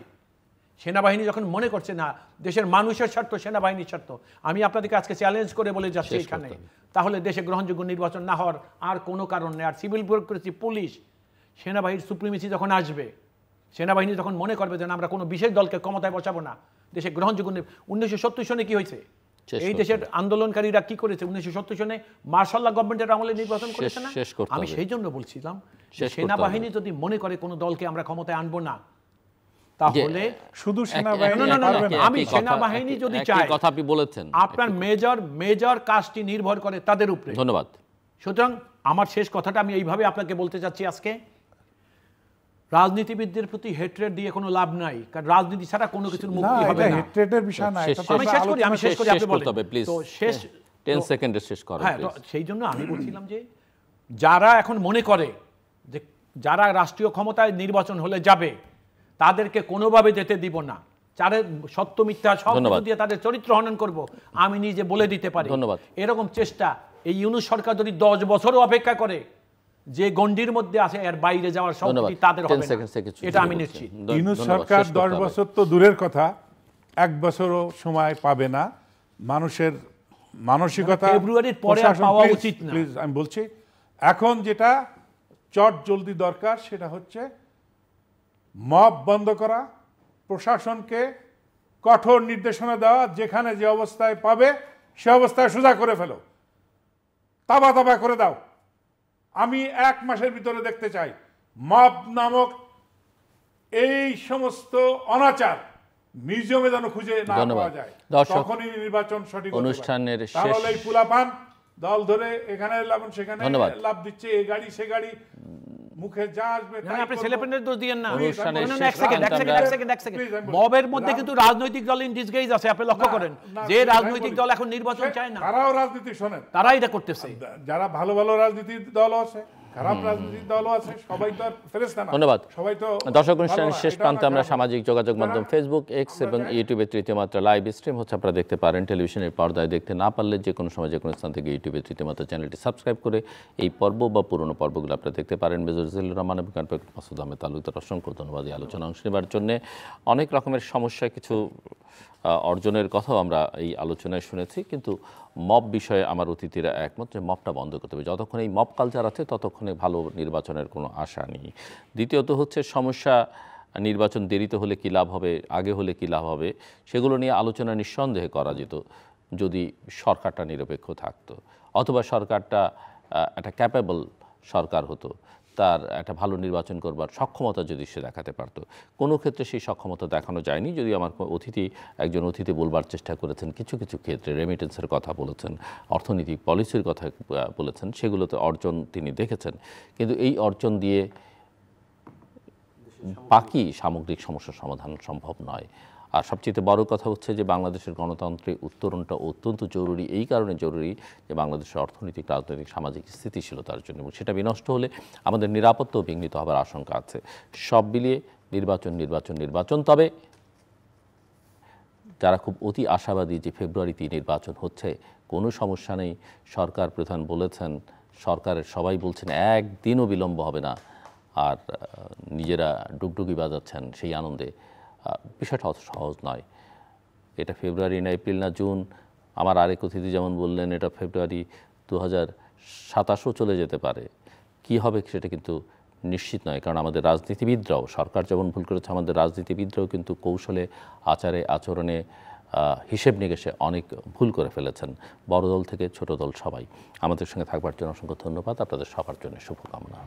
সেনাবাহিনী যখন মনে করছে না দেশের মানুষের স্বার্থ সেনাবাহিনীর স্বার্থ, আমি আপনাদেরকে আজকে চ্যালেঞ্জ করে বলে যাচ্ছি এখানে, তাহলে দেশে গ্রহণযোগ্য নির্বাচন না হওয়ার আর কোনো কারণ নেই। আর সিভিল ব্যুরোক্রেসি, পুলিশ, সেনাবাহিনীর সুপ্রিমেসি যখন আসবে, সেনাবাহিনী যখন মনে করবে যে আমরা কোনো বিশেষ দলকে ক্ষমতায় বসাবো না, দেশে গ্রহণযোগ্য 1970 সনে কি হয়েছে? এই দেশের আন্দোলনকারীরা কি করেছে? 1970 সনে মার্শাল্লাহ গভর্নমেন্টের আমলে নির্বাচন করেছে না? আমি সেই জন্য বলছিলাম সেনাবাহিনী যদি মনে করে কোনো দলকে আমরা ক্ষমতায় আনবো না, তাহলে শুধু সেনাবাহিনী, আমি সেনাবাহিনী যদি চাই, কথা আপনি বলেছেন, আপনার মেজর কাজটি নির্ভর করে তাদের উপরে। ধন্যবাদ। সুতরাং আমার শেষ কথাটা আমি এইভাবে আপনাকে বলতে চাচ্ছি, আজকে রাজনীতিবিদদের প্রতি হেট্রেট দিয়ে কোনো লাভ নাই, কারণ রাজনীতি ছাড়া কোনো কিছুর মুক্তি হবে না। হেট্রেটের বিষয় না, আমি শেষ করি আপনি বলেন। তো শেষ 10 সেকেন্ডে শেষ করেন। হ্যাঁ, সেই জন্য আমি বলছিলাম যে যারা এখন মনে করে যে যারা রাষ্ট্রীয় ক্ষমতায় নির্বাচন হলে যাবে তাদেরকে কোনোভাবে যেতে দিব না, চারের সত্য মিথ্যা সব দিয়ে তাদের চরিত্র হনন করব, আমি নিজে বলে দিতে পারি। এরকম চেষ্টা এই ইউনূস সরকার যদি 10 বছরও অপেক্ষা করে, যে গণ্ডির মধ্যে আছে এর বাইরে যাওয়ার শক্তি তাদের হবে না, এটা আমি নিশ্চিত। ইউনূস সরকার 10 বছর তো দূরের কথা, 1 বছরও সময় পাবে না। মানুষের মানসিকতা ফেব্রুয়ারির পরে পাওয়া উচিত না। প্লিজ, আমি বলছি এখন যেটা চট জলদি দরকার সেটা হচ্ছে মব বন্ধ করা, প্রশাসনকে কঠোর নির্দেশনা দেওয়া, যেখানে যে অবস্থায় পাবে সে অবস্থায় সোজা করে ফেলো, তাবা তাবা করে দাও। আমি 1 মাসের ভিতরে দেখতে চাই মব নামক এই সমস্ত অনাচার মিউজিয়ামে যেন খুঁজে না পাওয়া যায়, তখনই নির্বাচন সঠিক অনুষ্ঠানের শেষ। তাহলে এই পুলাপান দল ধরে এখানে লাভ সেখানে লাভ দিচ্ছে, এই গাড়ি সে গাড়ি, মুখে যা আসবে আপনি ছেলেপেলের দোষ দিয়েন না। এক সেকেন্ড, মবের মধ্যে কিন্তু রাজনৈতিক দল ইন ডিসগাইজ আছে, আপনি লক্ষ্য করেন যে রাজনৈতিক দল এখন নির্বাচন চায় না, তারাও রাজনীতি শোনেন, তারা এটা করতেছে। যারা ভালো ভালো রাজনীতির দল আছে, খারাপ রাজনীতির দলও আছে, সবাই তো আর ফেরেশতা না। ধন্যবাদ। সবাই তো দর্শক, অনুষ্ঠানের শেষ প্রান্তে আমরা সামাজিক যোগাযোগ মাধ্যম ফেসবুক, এক্স এবং ইউটিউবে তৃতীয় মাত্রা লাইভ স্ট্রিম হচ্ছে, আপনারা দেখতে পারেন। টেলিভিশনের পর্দায় দেখতে না পারলে যে কোনো সময় যে কোনো স্থান থেকে ইউটিউবে তৃতীয় মাত্রা চ্যানেলটি সাবস্ক্রাইব করে এই পর্ব বা পুরনো পর্বগুলো আপনারা দেখতে পারেন। মেজর জিল্লুর রহমান এবং মাসুদ আহমেদ তালুকদার অসংখ্য ধন্যবাদ এই আলোচনা অংশ নেবার জন্য। অনেক রকমের সমস্যা, কিছু অর্জনের কথাও আমরা এই আলোচনায় শুনেছি, কিন্তু মব বিষয়ে আমার অতিথিরা একমত যে মবটা বন্ধ করতে হবে। যতক্ষণ এই মব কালচার আছে ততক্ষণে ভালো নির্বাচনের কোনো আশা নেই। দ্বিতীয়ত হচ্ছে সমস্যা, নির্বাচন দেরিতে হলে কী লাভ হবে, আগে হলে কী লাভ হবে, সেগুলো নিয়ে আলোচনা নিঃসন্দেহে করা যেত যদি সরকারটা নিরপেক্ষ থাকতো, অথবা সরকারটা একটা ক্যাপেবল সরকার হতো, তার একটা ভালো নির্বাচন করবার সক্ষমতা যদি সে দেখাতে পারত। কোনো ক্ষেত্রে সেই সক্ষমতা দেখানো যায়নি। যদি আমার একজন অতিথি বলবার চেষ্টা করেছেন কিছু কিছু ক্ষেত্রে রেমিটেন্সের কথা বলেছেন, অর্থনৈতিক পলিসির কথা বলেছেন, সেগুলোতে অর্জন তিনি দেখেছেন। কিন্তু এই অর্জন দিয়ে বাকি সামগ্রিক সমস্যার সমাধান সম্ভব নয়। আর সবচেয়ে বড় কথা হচ্ছে যে বাংলাদেশের গণতন্ত্রের উত্তরণটা অত্যন্ত জরুরি, এই কারণে জরুরি যে বাংলাদেশের অর্থনৈতিক, রাজনৈতিক, সামাজিক স্থিতিশীলতার জন্য, এবং সেটা বিনষ্ট হলে আমাদের নিরাপত্তাও বিঘ্নিত হবার আশঙ্কা আছে। সব মিলিয়ে নির্বাচন। তবে যারা খুব অতি আশাবাদী যে ফেব্রুয়ারিতে নির্বাচন হচ্ছে, কোনো সমস্যা নেই, সরকার প্রধান বলেছেন, সরকারের সবাই বলছেন একদিনও বিলম্ব হবে না, আর নিজেরা ডুগডুগি বাজাচ্ছেন সেই আনন্দে, বিষয়টা অত সহজ নয়। এটা ফেব্রুয়ারি না এপ্রিল না জুন, আমার আরেক অতিথি যেমন বললেন এটা ফেব্রুয়ারি 2027ও চলে যেতে পারে। কি হবে সেটা কিন্তু নিশ্চিত নয়, কারণ আমাদের রাজনীতিবিদরাও, সরকার যেমন ভুল করেছে, আমাদের রাজনীতিবিদরাও কিন্তু কৌশলে, আচারে, আচরণে, হিসেব নিকেশে অনেক ভুল করে ফেলেছেন, বড় দল থেকে ছোট দল সবাই। আমাদের সঙ্গে থাকবার জন্য অসংখ্য ধন্যবাদ, আপনাদের সবার জন্য শুভকামনা।